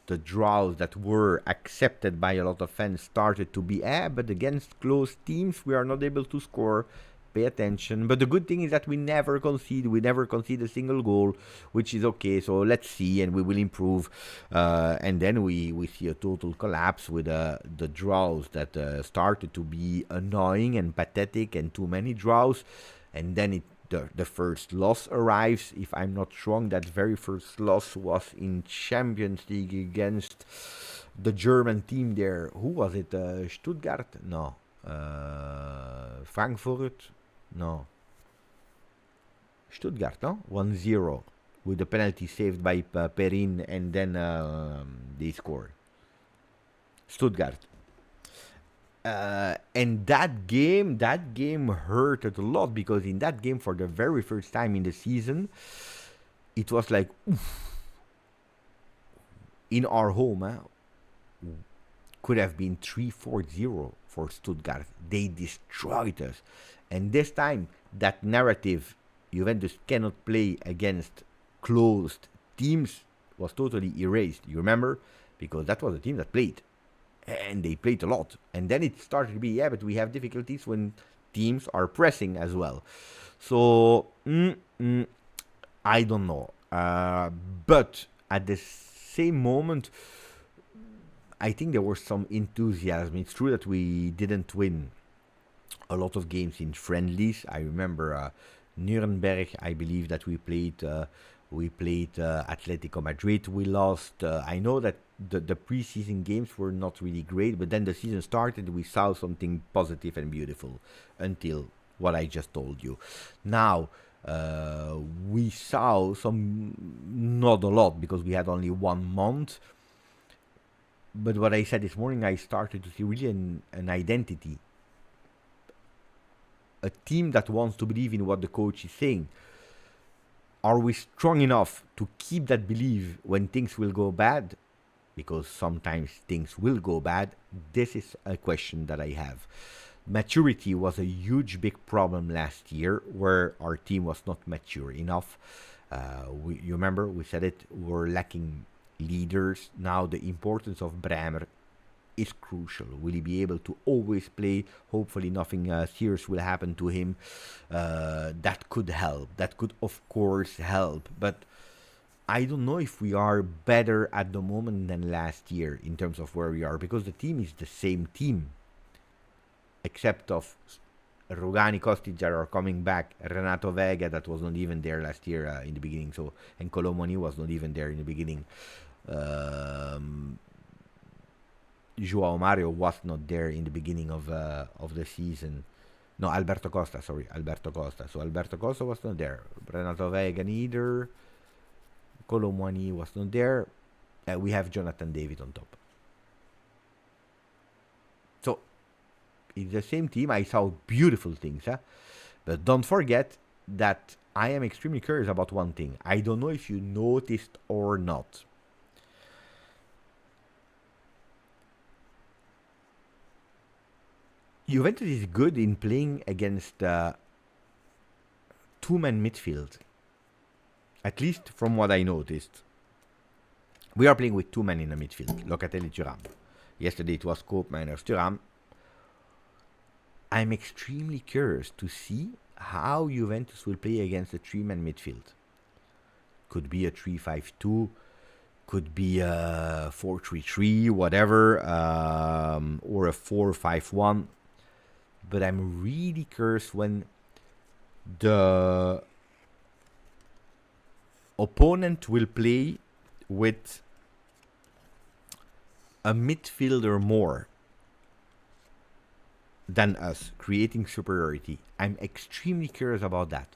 the draws that were accepted by a lot of fans started to be, but against close teams we are not able to score. Pay attention. But the good thing is that we never concede a single goal, which is okay. So let's see, and we will improve. And then we see a total collapse with the draws that started to be annoying and pathetic, and too many draws. And then the first loss arrives. If I'm not wrong, that very first loss was in Champions League against the German team there. Who was it? Stuttgart? No. Frankfurt? No. Stuttgart, no? 1-0 with the penalty saved by Perin, and then they scored. Stuttgart. And that game hurted a lot, because in that game, for the very first time in the season, it was like, oof, in our home, could have been 3-4-0 for Stuttgart. They destroyed us. And this time, that narrative, Juventus cannot play against closed teams, was totally erased. You remember? Because that was a team that played. And they played a lot. And then it started to be, but we have difficulties when teams are pressing as well. So, I don't know. But at the same moment, I think there was some enthusiasm. It's true that we didn't win a lot of games in friendlies. I remember Nuremberg, I believe that we played Atletico Madrid. We lost. I know that the preseason games were not really great, but then the season started. We saw something positive and beautiful until what I just told you. Now, we saw some, not a lot, because we had only 1 month. But what I said this morning, I started to see really an identity. A team that wants to believe in what the coach is saying. Are we strong enough to keep that belief when things will go bad? Because sometimes things will go bad. This is a question that I have. Maturity was a huge, big problem last year, where our team was not mature enough. You remember, we said it, we're lacking leaders. Now the importance of Bremer is crucial. Will he be able to always play? Hopefully nothing serious will happen to him. That could help. That could, of course, help. But I don't know if we are better at the moment than last year in terms of where we are, because the team is the same team, except of Rugani, Kostic that are coming back, Renato Vega that was not even there last year in the beginning, so, and Kolo Muani was not even there in the beginning. Joao Mario was not there in the beginning of the season. No, Alberto Costa. So Alberto Costa was not there. Renato Vega neither. Kolo Muani was not there. We have Jonathan David on top. So, it's the same team. I saw beautiful things. But don't forget that I am extremely curious about one thing. I don't know if you noticed or not. Juventus is good in playing against two-man midfield. At least from what I noticed. We are playing with two men in the midfield. Locatelli, Thuram. Yesterday it was Koopmeiners, Thuram. I'm extremely curious to see how Juventus will play against a three-man midfield. Could be a 3-5-2. Could be a 4-3-3, whatever. Or a 4-5-1. but I'm really curious when the opponent will play with a midfielder more than us, creating superiority. I'm extremely curious about that.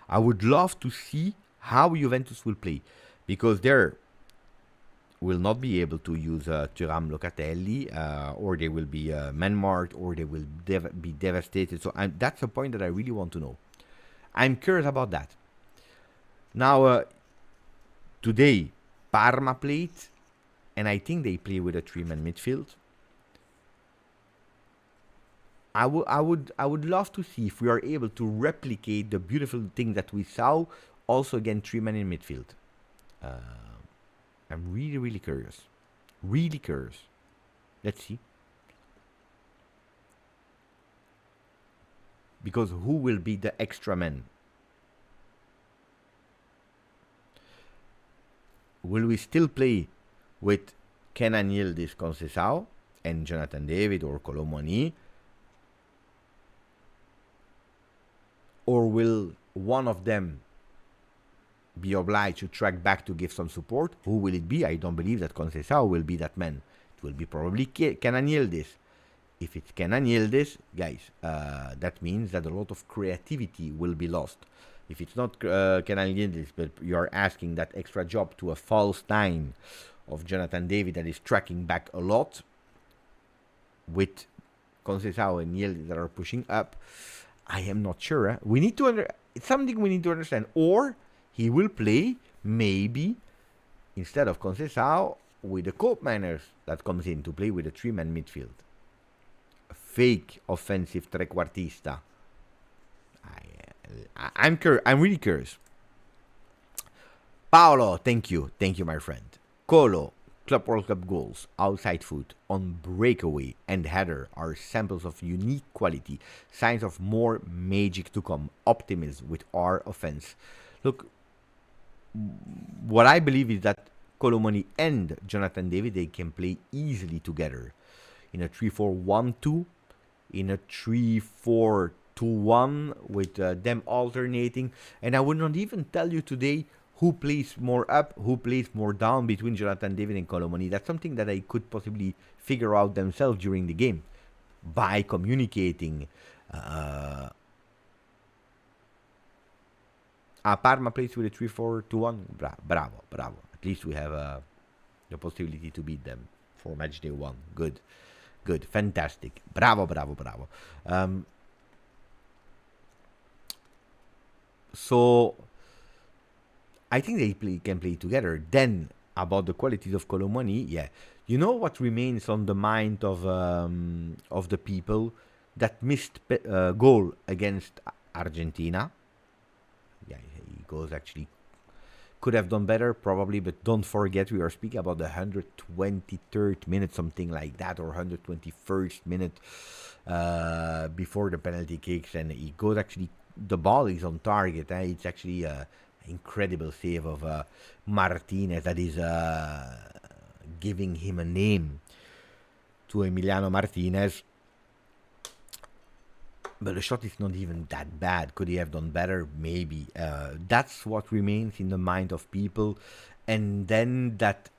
I would love to see how Juventus will play, because there will not be able to use Thuram Locatelli, or they will be man-marked, or they will be devastated. So that's a point that I really want to know. I'm curious about that. Now, today, Parma played, and I think they play with a 3-man midfield. I would love to see if we are able to replicate the beautiful thing that we saw also again 3-man in midfield. I'm really, really curious. Really curious. Let's see. Because who will be the extra man? Will we still play with Kenan Yildiz Conceição and Jonathan David or Kolo Muani? Or will one of them be obliged to track back to give some support? Who will it be? I don't believe that Conceição will be that man. It will be probably Kenan Yildiz. If it's Kenan Yildiz, guys, that means that a lot of creativity will be lost. If it's not Kenan Yildiz, but you're asking that extra job to a false 9 of Jonathan David that is tracking back a lot, with Conceição and Yildiz that are pushing up, I am not sure. We need to it's something we need to understand. Or he will play maybe instead of Conceição with the Cope Miners that comes in to play with a 3-man midfield. A fake offensive trequartista. I'm really curious. Paolo, thank you, my friend. Kolo, Club World Cup goals, outside foot, on breakaway and header are samples of unique quality, signs of more magic to come, optimism with our offense. Look, what I believe is that Kolo Muani and Jonathan David, they can play easily together in a 3-4-1-2, in a 3-4-2-1 with them alternating. And I would not even tell you today who plays more up, who plays more down between Jonathan David and Kolo Muani. That's something that I could possibly figure out themselves during the game by communicating. Parma plays with a 3-4-2-1. Bravo. At least we have the possibility to beat them for match day 1. Good. Fantastic. Bravo. So I think they can play together. Then about the qualities of Kolo Muani, yeah. You know what remains on the mind of the people that missed goal against Argentina? Yeah, he goes actually could have done better probably, but don't forget we are speaking about the 123rd minute, something like that, or 121st minute before the penalty kicks, and he goes actually. The ball is on target. It's actually incredible save of Martinez that is giving him a name to Emiliano Martinez. But the shot is not even that bad. Could he have done better? Maybe. That's what remains in the mind of people. And then that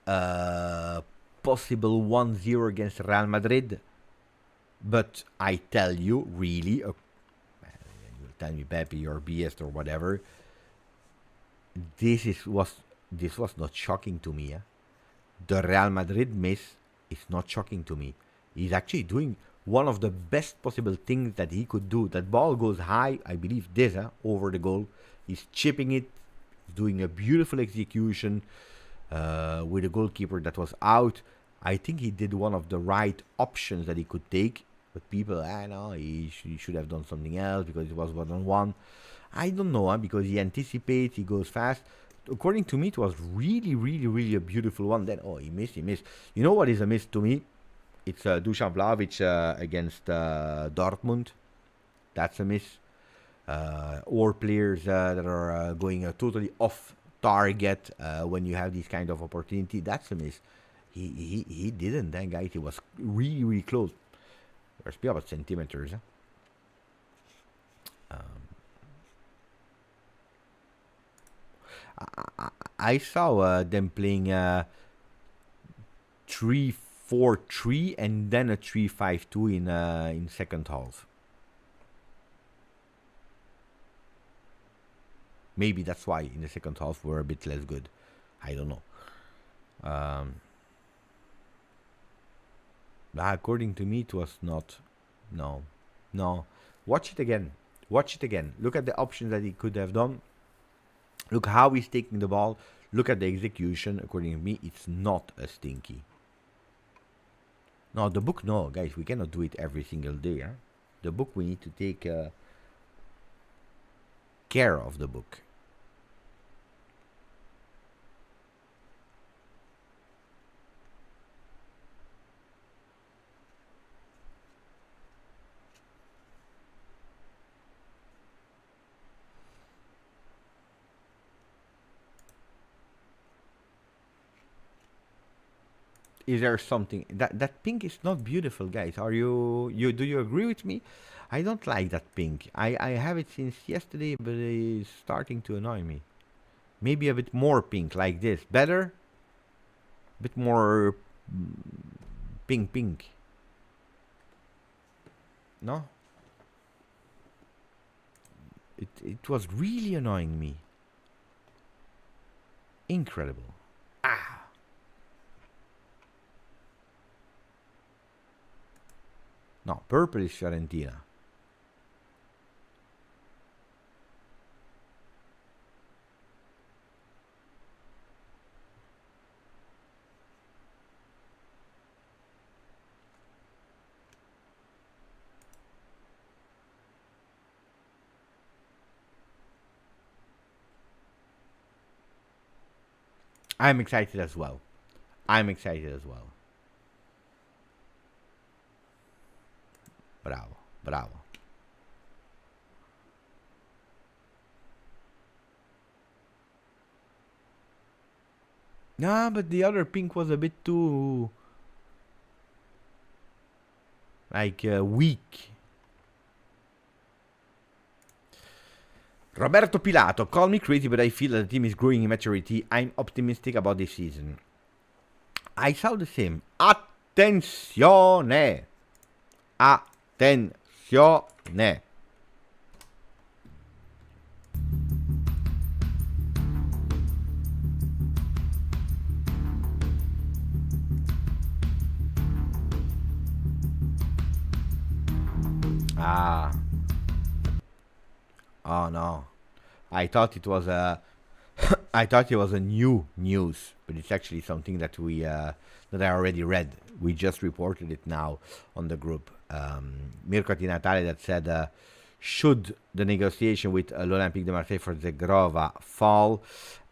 possible 1-0 against Real Madrid. But I tell you, really, you'll tell me Pepe or BS or whatever, this was not shocking to me. The Real Madrid miss is not shocking to me. He's actually doing one of the best possible things that he could do. That ball goes high, I believe this, over the goal. He's chipping it, doing a beautiful execution with a goalkeeper that was out. I think he did one of the right options that he could take. But people, no, he should have done something else because it was 1-on-1. I don't know, because he anticipates, he goes fast. According to me, it was really, really, really a beautiful one. Then, he missed. You know what is a miss to me? It's Dusan Vlahovic against Dortmund. That's a miss. Or players that are going totally off target when you have this kind of opportunity. That's a miss. He didn't, that guy. He was really, really close. We're speaking about centimeters. I saw them playing 3-4-3 and then a 3-5-2 in second half. Maybe that's why in the second half we're a bit less good. I don't know. According to me, it was not. No. Watch it again. Look at the options that he could have done. Look how he's taking the ball. Look at the execution. According to me, it's not a stinky. No, the book, no, guys. We cannot do it every single day. Huh? The book, we need to take care of the book. Is there something that pink is not beautiful, guys? Are do you agree with me? I don't like that pink. I have it since yesterday, but it's starting to annoy me. Maybe a bit more pink like this. Better? A bit more pink. No? It was really annoying me. Incredible. No, purple is Fiorentina. I'm excited as well. Bravo. Nah, but the other pink was a bit too weak. Roberto Pilato, call me crazy, but I feel that the team is growing in maturity. I'm optimistic about this season. I saw the same. Attenzione! Oh no. I thought it was a new news, but it's actually something that I already read. We just reported it now on the group. Mirko Di Natale that said, should the negotiation with l'Olympique de Marseille for Zhegrova fall,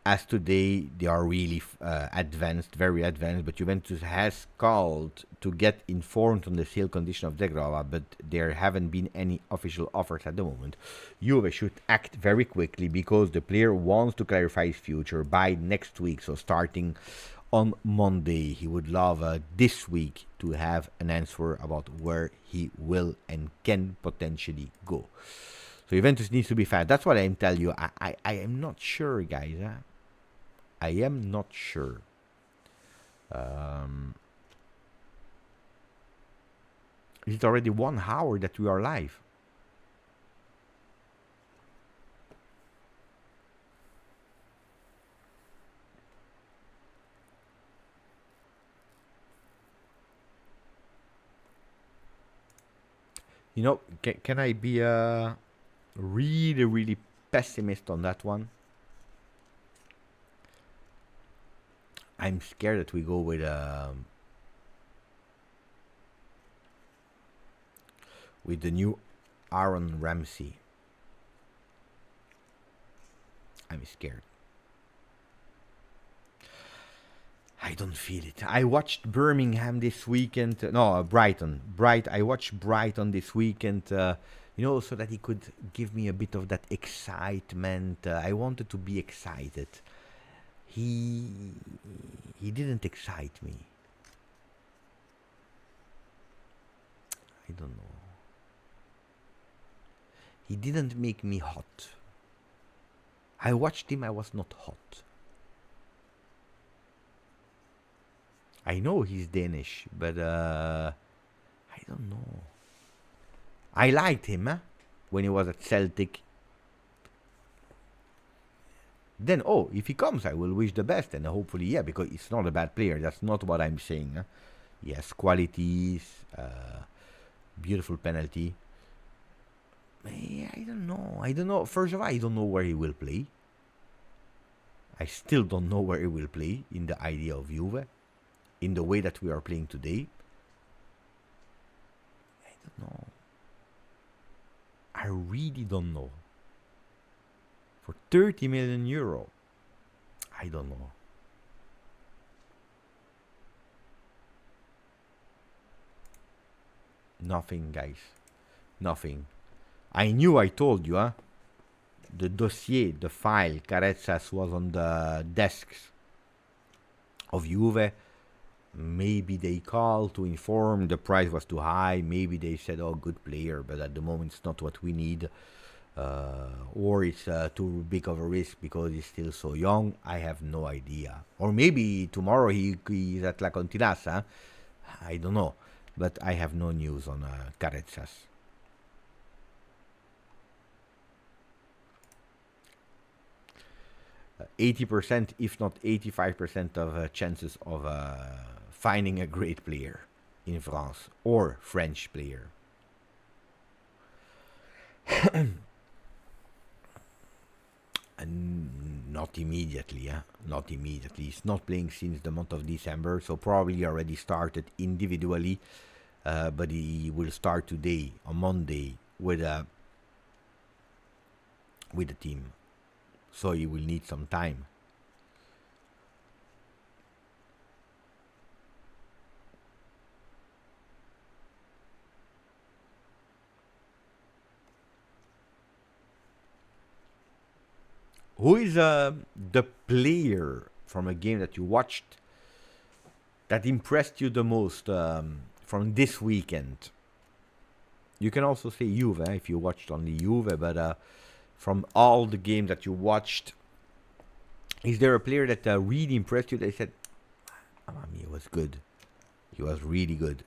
as today they are really advanced, very advanced, but Juventus has called to get informed on the sale condition of Zhegrova, but there haven't been any official offers at the moment. Juve should act very quickly because the player wants to clarify his future by next week, so starting on Monday. He would love this week to have an answer about where he will and can potentially go. So Juventus needs to be fast. That's what I'm telling you. I am not sure, guys. I am not sure. It's already 1 hour that we are live. You know, can I be really pessimist on that one? I'm scared that we go with the new Aaron Ramsey. I'm scared. I don't feel it. I watched Birmingham this weekend. No, Brighton. I watched Brighton this weekend. So that he could give me a bit of that excitement. I wanted to be excited. He didn't excite me. I don't know. He didn't make me hot. I watched him, I was not hot. I know he's Danish, but I don't know. I liked him when he was at Celtic. Then, if he comes, I will wish the best, and hopefully, yeah, because he's not a bad player. That's not what I'm saying. He has qualities, beautiful penalty. I don't know. First of all, I don't know where he will play. I still don't know where he will play in the idea of Juve, in the way that we are playing today. I don't know. I really don't know. For 30 million euro, I don't know. Nothing, guys. Nothing. I knew, I told you, the dossier, the file, Carezas was on the desks of Juve. Maybe they called to inform the price was too high. Maybe they said, oh, good player, but at the moment it's not what we need. Or it's too big of a risk because he's still so young. I have no idea. Or maybe tomorrow he's at La Continassa. I don't know. But I have no news on Carezas. 80%, if not 85% of chances of finding a great player in France or French player. And not immediately, not immediately. He's not playing since the month of December, so probably already started individually, but he will start today, on Monday, with the team. So he will need some time. Who is the player from a game that you watched that impressed you the most from this weekend? You can also say Juve if you watched only Juve, but from all the games that you watched, is there a player that really impressed you? They said, he was good. He was really good.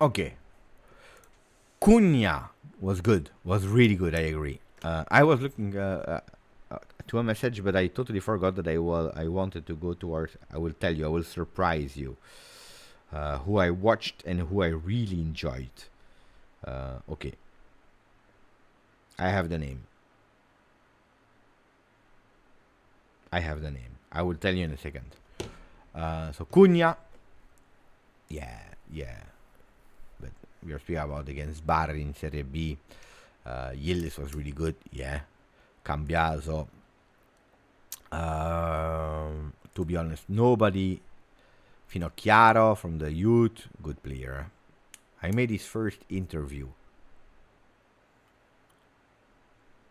Okay. Cunha was good. Was really good, I agree. I was looking to a message, but I totally forgot that I wanted to go towards. I will tell you. I will surprise you. Who I watched and who I really enjoyed. Okay. I have the name. I will tell you in a second. So Cunha. Yeah. But we are speaking about against Bari in Serie B. Yildiz was really good. Yeah. Cambiaso. To be honest, nobody. Finocchiaro from the youth. Good player. I made his first interview.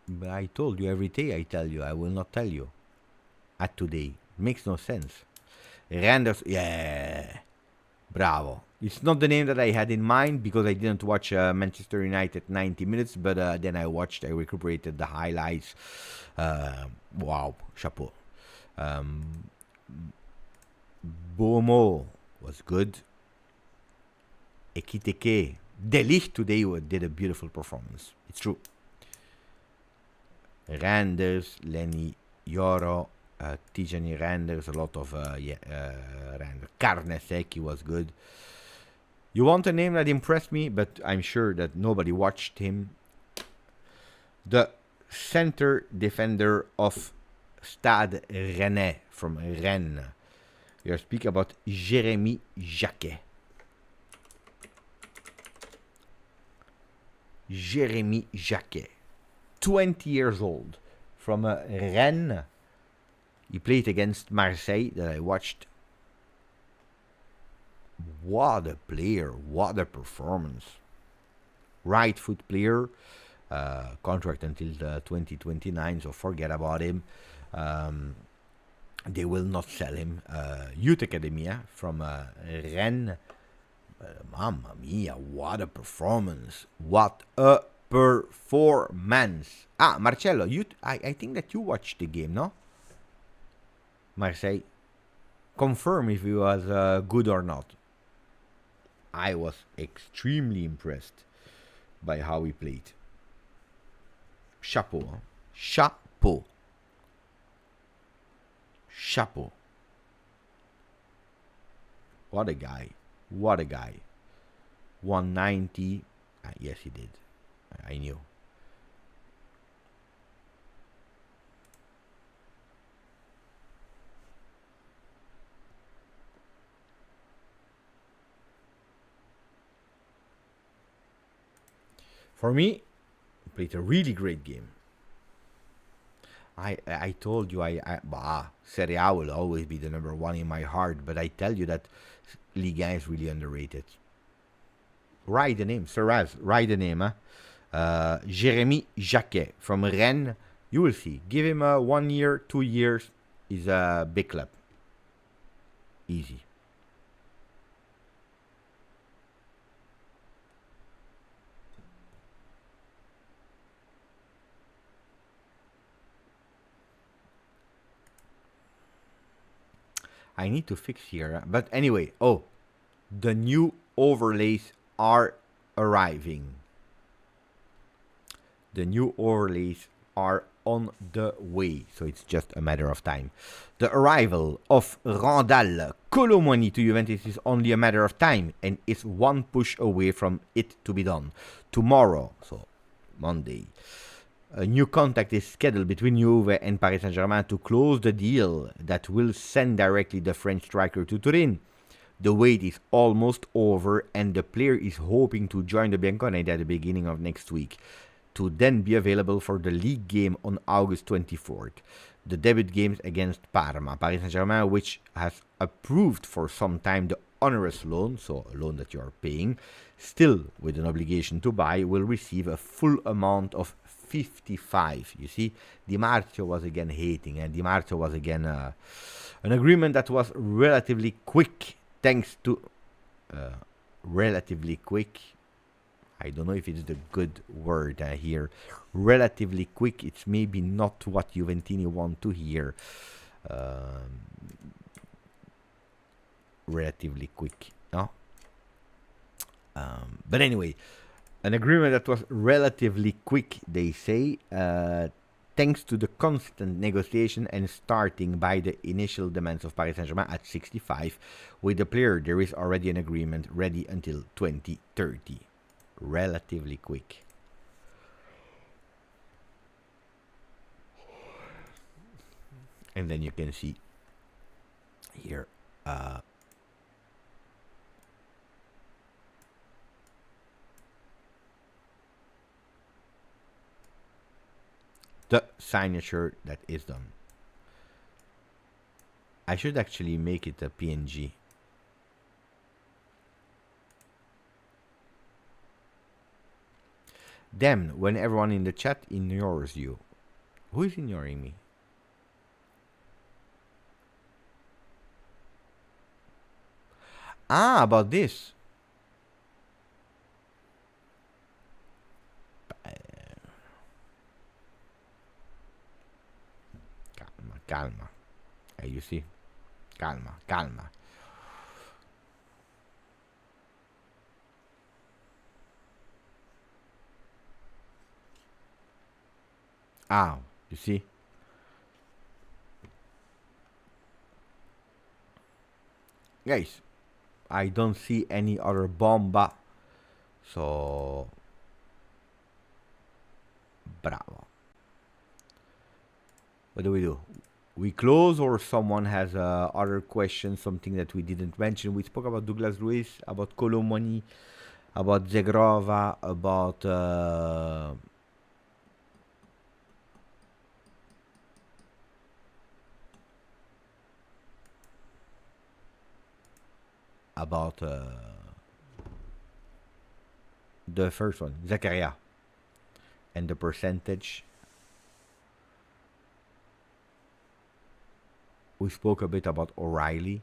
But I told you every day I tell you. I will not tell you. At today. Makes no sense. Renders. Yeah. Bravo. It's not the name that I had in mind because I didn't watch Manchester United 90 minutes, but then I recuperated the highlights. Wow, chapeau. Bomo was good. Ekitike. De Ligt today did a beautiful performance. It's true. Renders, Lenny Yoro, Tijani Renders, a lot of Renders. Karnesecki was good. You want a name that impressed me, but I'm sure that nobody watched him. The center defender of Stade Rennais from Rennes. We are speaking about Jeremy Jac. Jeremy Jac, 20 years old, from Rennes. He played against Marseille that I watched. What a player, what a performance. Right foot player, contract until 2029, so forget about him. They will not sell him. Youth Academia from Rennes. Mamma mia, what a performance. What a performance. Marcello, I think that you watched the game, no? Marseille. Confirm if he was good or not. I was extremely impressed by how he played. Chapeau. Huh? Chapeau. Chapeau. What a guy. What a guy. 190. Yes, he did. I knew. For me, played a really great game. I told you Serie A will always be the number one in my heart, but I tell you that Ligue 1 is really underrated. Write the name, Serraz, write the name. Jeremy Jac from Rennes. You will see. Give him 1 year, 2 years. He's a big club. Easy. I need to fix here. But anyway, the new overlays are arriving. The new overlays are on the way, so it's just a matter of time. The arrival of Randall Kolo Muani to Juventus is only a matter of time and is one push away from it to be done. Tomorrow, so Monday, a new contact is scheduled between Juve and Paris Saint-Germain to close the deal that will send directly the French striker to Turin. The wait is almost over and the player is hoping to join the Bianconeri at the beginning of next week, to then be available for the league game on August 24th. The debut games against Parma. Paris Saint-Germain, which has approved for some time the onerous loan, so a loan that you are paying, still with an obligation to buy, will receive a full amount of 55. You see, Di Marzio was again hating, and Di Marzio was again an agreement that was relatively quick, thanks to relatively quick. I don't know if it's the good word here. Relatively quick, it's maybe not what Juventini want to hear. Relatively quick, no? But anyway, an agreement that was relatively quick, they say, thanks to the constant negotiation and starting by the initial demands of Paris Saint-Germain at 65. With the player, there is already an agreement ready until 2030. Relatively quick. And then you can see here the signature that is done. I should actually make it a PNG. Damn, when everyone in the chat ignores you. Who is ignoring me? About this. Calma. Hey, you see? Calma. You see? Guys, I don't see any other bomba. So, bravo. What do? We close, or someone has other questions, something that we didn't mention? We spoke about Douglas Luiz, about Kolo, Muani, about Zhegrova, about the first one, Zakaria, and the percentage. We spoke a bit about O'Reilly.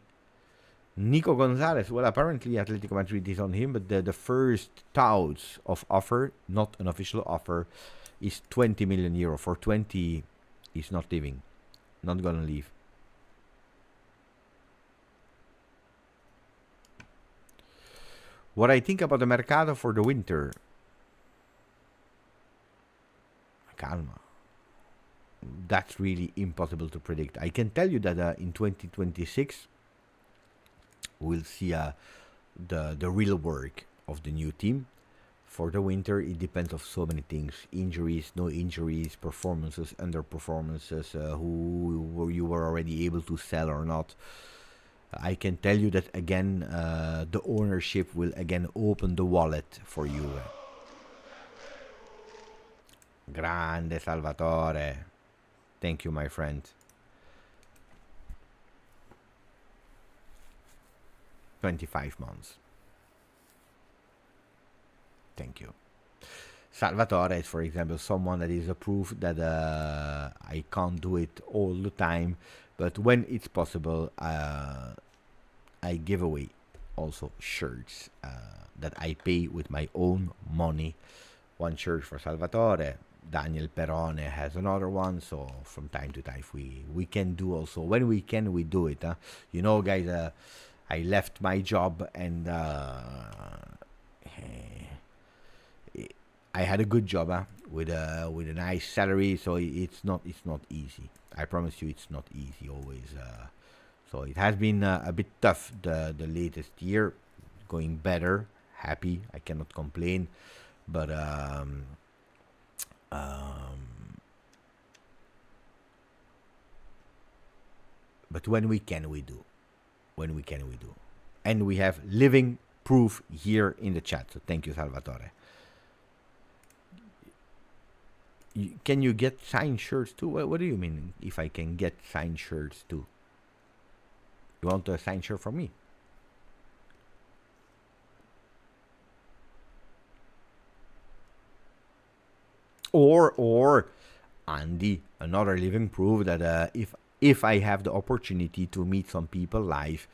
Nico Gonzalez, well, apparently Atletico Madrid is on him, but the first touts of offer, not an official offer, is 20 million euro. For 20, he's not leaving. Not gonna leave. What I think about the Mercato for the winter? Calma. That's really impossible to predict. I can tell you that in 2026 we'll see the real work of the new team. For the winter, it depends on so many things: injuries, no injuries, performances, underperformances, who you were already able to sell or not. I can tell you that again, the ownership will again open the wallet for you. Grande Salvatore. Thank you, my friend. 25 months. Thank you. Salvatore is, for example, someone that is a proof that I can't do it all the time, but when it's possible, I give away also shirts that I pay with my own money. One shirt for Salvatore. Daniel Perone has another one, so from time to time we can do also. When we can, we do it. You know, guys, I left my job and I had a good job with a nice salary, so it's not easy. I promise you, it's not easy always. So it has been a bit tough the latest year, going better. Happy, I cannot complain, but when we can, we do. When we can, we do. And we have living proof here in the chat. So thank you, Salvatore. Can you get signed shirts too? What do you mean if I can get signed shirts too? You want a signed shirt from me? Or Andy, another living proof that if I have the opportunity to meet some people live,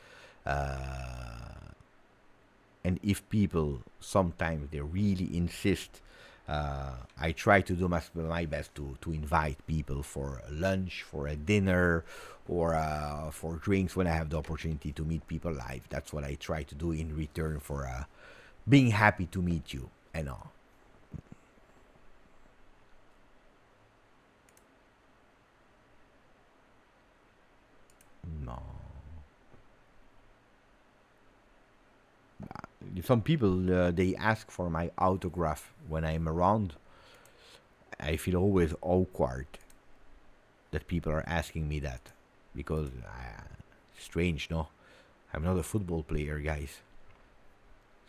and if people sometimes they really insist, I try to do my best to invite people for a lunch, for a dinner, or for drinks when I have the opportunity to meet people live. That's what I try to do in return for being happy to meet you and all. No. Some people, they ask for my autograph when I'm around. I feel always awkward that people are asking me that. Because, strange, no? I'm not a football player, guys.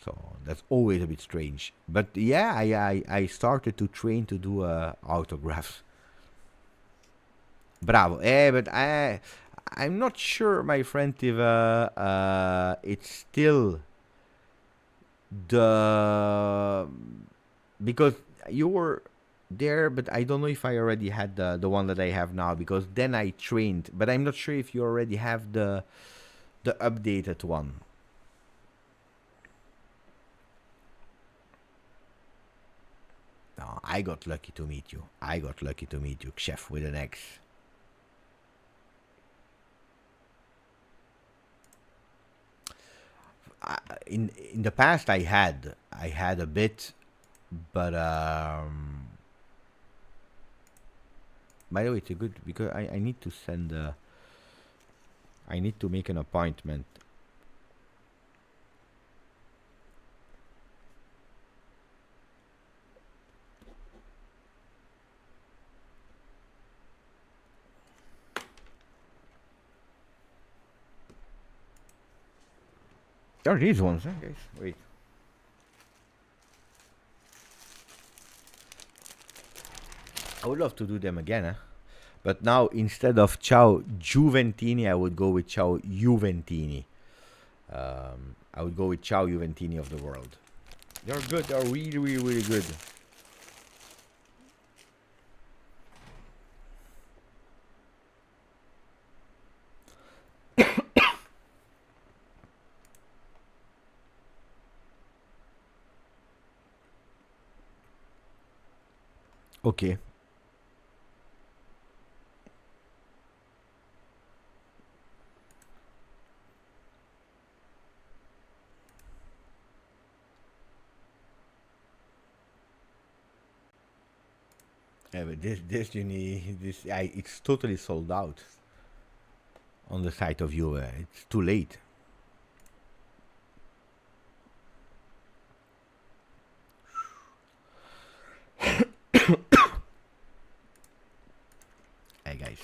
So, that's always a bit strange. But, yeah, I started to train to do autographs. Bravo. But I'm not sure, my friend, if it's still because you were there, but I don't know if I already had the one that I have now, because then I trained, but I'm not sure if you already have the updated one. No, I got lucky to meet you. Chef with an X. In the past, I had a bit, but By the way, it's a good because I need to send. I need to make an appointment. There are these ones, guys. Wait. I would love to do them again, but now instead of Ciao Juventini, I would go with Ciao Juventini. I would go with Ciao Juventini of the world. They're good. They're really, really, really good. Okay. Yeah, but this you need it's totally sold out on the site of Juve. It's too late. Hey guys.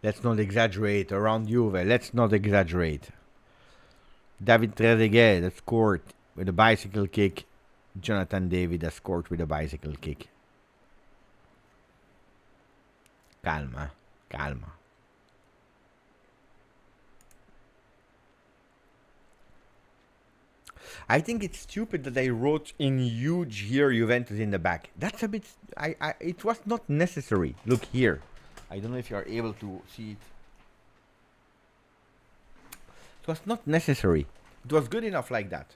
Let's not exaggerate around Juve. Let's not exaggerate. David Trezeguet that scored with a bicycle kick. Jonathan David that scored with a bicycle kick. Calma, calma. I think it's stupid that I wrote in huge here Juventus in the back. That's a bit. It was not necessary. Look here. I don't know if you are able to see it. It was not necessary. It was good enough like that.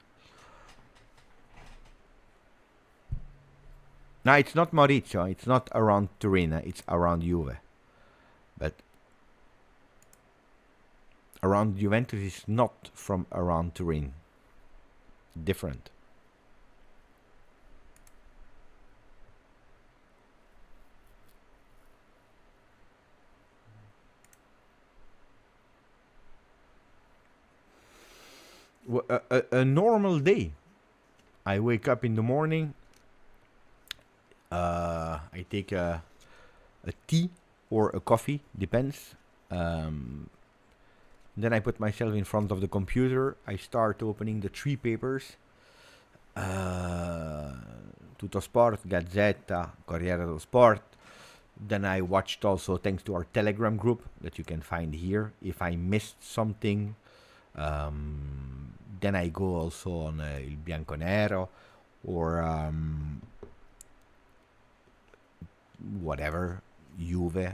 Now it's not Maurizio. It's not around Turin. It's around Juve. But around Juventus is not from around Turin. Different. A normal day. I wake up in the morning. I take a tea or a coffee, depends. Then I put myself in front of the computer. I start opening the 3 papers. Tuttosport, Gazzetta, Corriere dello Sport. Then I watched also, thanks to our Telegram group that you can find here. If I missed something, then I go also on Il Bianconeri or whatever, Juve.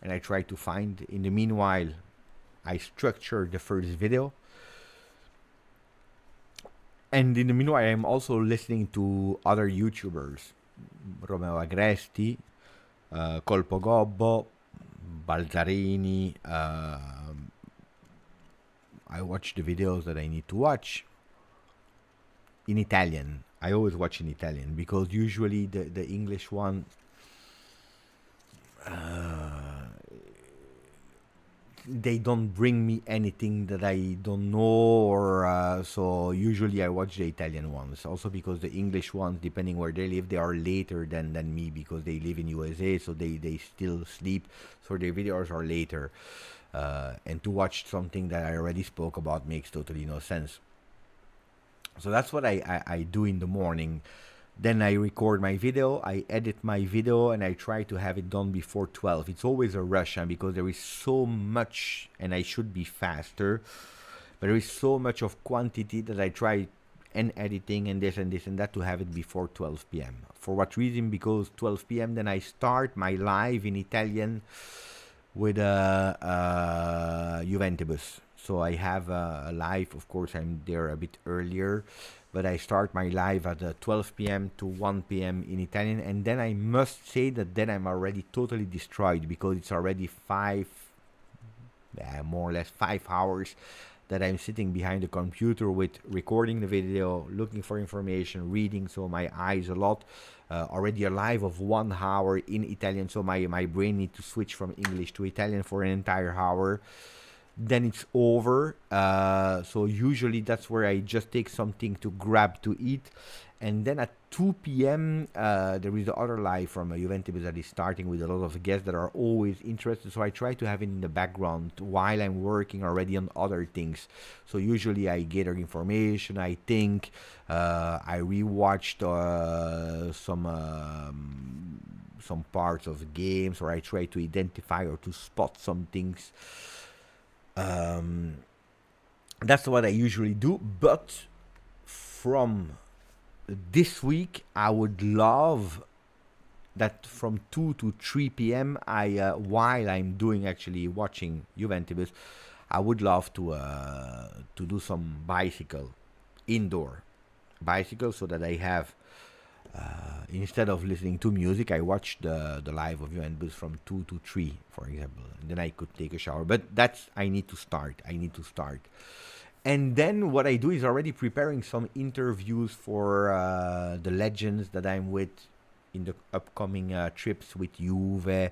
And I try to find. In the meanwhile, I structure the first video. And in the meanwhile, I'm also listening to other YouTubers. Romeo Agresti, Colpo Gobbo, Balzarini. I watch the videos that I need to watch in Italian. I always watch in Italian because usually the English one they don't bring me anything that I don't know, or so usually I watch the Italian ones. Also because the English ones, depending where they live, they are later than me because they live in USA, so they still sleep, so their videos are later. And to watch something that I already spoke about makes totally no sense. So that's what I do in the morning. Then I record my video, I edit my video, and I try to have it done before 12. It's always a rush, because there is so much, and I should be faster, but there is so much of quantity that I try and editing and this and this and that to have it before 12 p.m. For what reason? Because 12 p.m. then I start my live in Italian with Juventus. So I have a live, of course I'm there a bit earlier, but I start my live at 12 p.m. to 1 p.m. in Italian, and then I must say that then I'm already totally destroyed because it's already more or less 5 hours that I'm sitting behind the computer with recording the video, looking for information, reading, so my eyes a lot. Already a live of 1 hour in Italian, so my brain needs to switch from English to Italian for an entire hour. Then it's over. So usually that's where I just take something to grab to eat. And then at 2 p.m., there is the other live from Juventus that is starting with a lot of guests that are always interested. So I try to have it in the background while I'm working already on other things. So usually I gather information, I think, I rewatched some parts of the games, or I try to identify or to spot some things. That's what I usually do. But from this week, I would love that from 2 to 3 p.m. While I'm doing actually watching Juventus, I would love to do some indoor bicycle, so that I have instead of listening to music, I watch the live of Juventus from 2 to 3, for example, and then I could take a shower. But I need to start. And then what I do is already preparing some interviews for the legends that I'm with in the upcoming trips with Juve.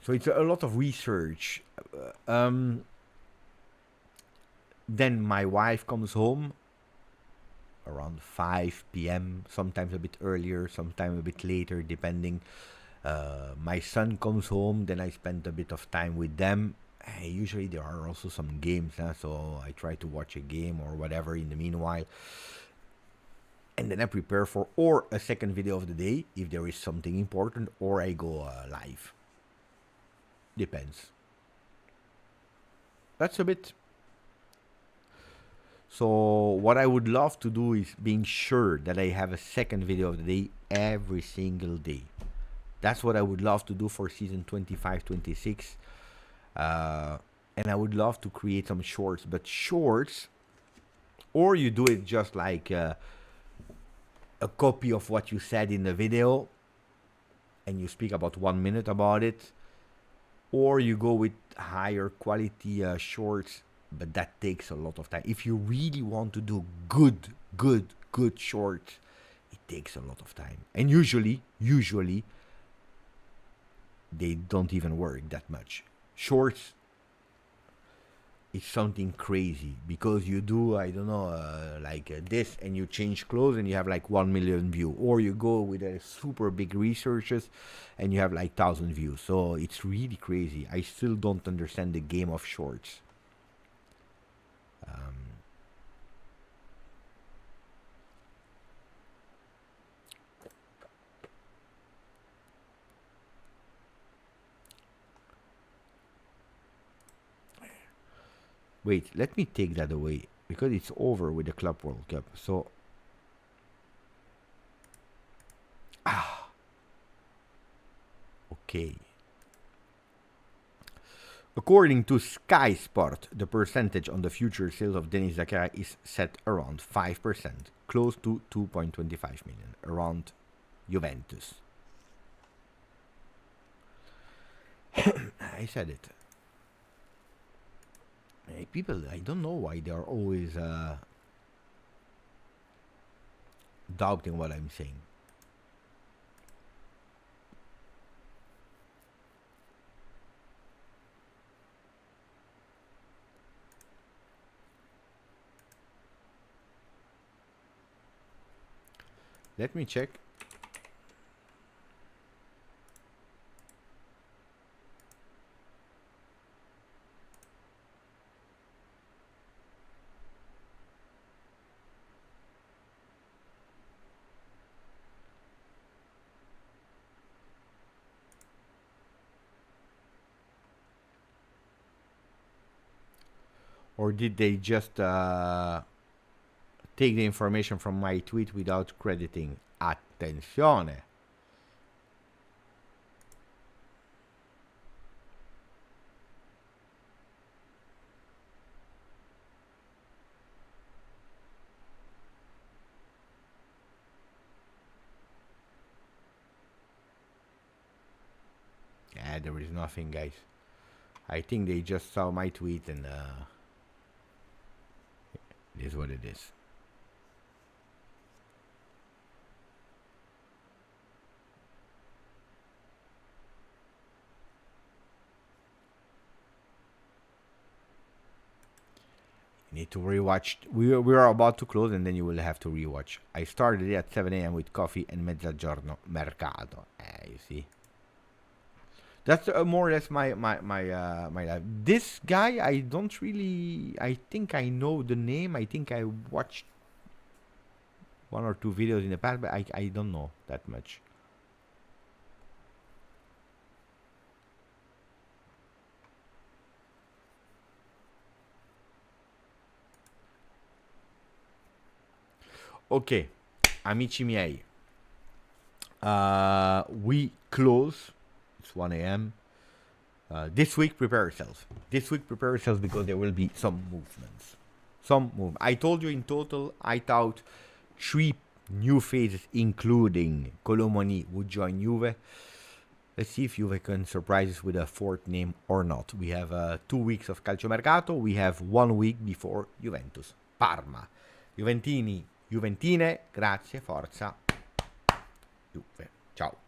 So it's a lot of research. Then my wife comes home around 5 p.m., sometimes a bit earlier, sometimes a bit later, depending. My son comes home, then I spend a bit of time with them. Usually there are also some games, so I try to watch a game or whatever in the meanwhile. And then I prepare for or a second video of the day, if there is something important, or I go live. Depends. That's a bit. So what I would love to do is being sure that I have a second video of the day every single day. That's what I would love to do for season 25-26. And I would love to create some shorts, but shorts, or you do it just like a copy of what you said in the video and you speak about 1 minute about it, or you go with higher quality shorts, but that takes a lot of time. If you really want to do good shorts, it takes a lot of time. And usually, they don't even work that much. Shorts is something crazy, because you do, I don't know, this, and you change clothes and you have like 1 million views, or you go with a super big researches and you have like 1,000 views. So it's really crazy. I still don't understand the game of shorts. Wait, let me take that away, because it's over with the Club World Cup. So, okay. According to Sky Sport, the percentage on the future sales of Denis Zakaria is set around 5%, close to 2.25 million, around Juventus. I said it. People, I don't know why they are always doubting what I'm saying. Let me check. Or did they just take the information from my tweet without crediting? Attenzione! Yeah, there is nothing, guys. I think they just saw my tweet and It is what it is. You need to rewatch. We are about to close, and then you will have to rewatch. I started it at 7 a.m. with coffee and mezzogiorno Mercato. You see. That's more or less my life. This guy, I don't really. I think I know the name. I think I watched one or two videos in the past, but I don't know that much. Ok, amici miei, we close. It's 1 a.m. This week, prepare yourselves. This week, prepare yourselves because there will be some movements. I told you in total, I thought 3 new phases, including Kolo Muani, would join Juve. Let's see if Juve can surprise us with a 4th name or not. We have 2 weeks of Calciomercato. We have 1 week before Juventus. Parma. Juventini. Juventine, grazie, forza, Juve. Ciao.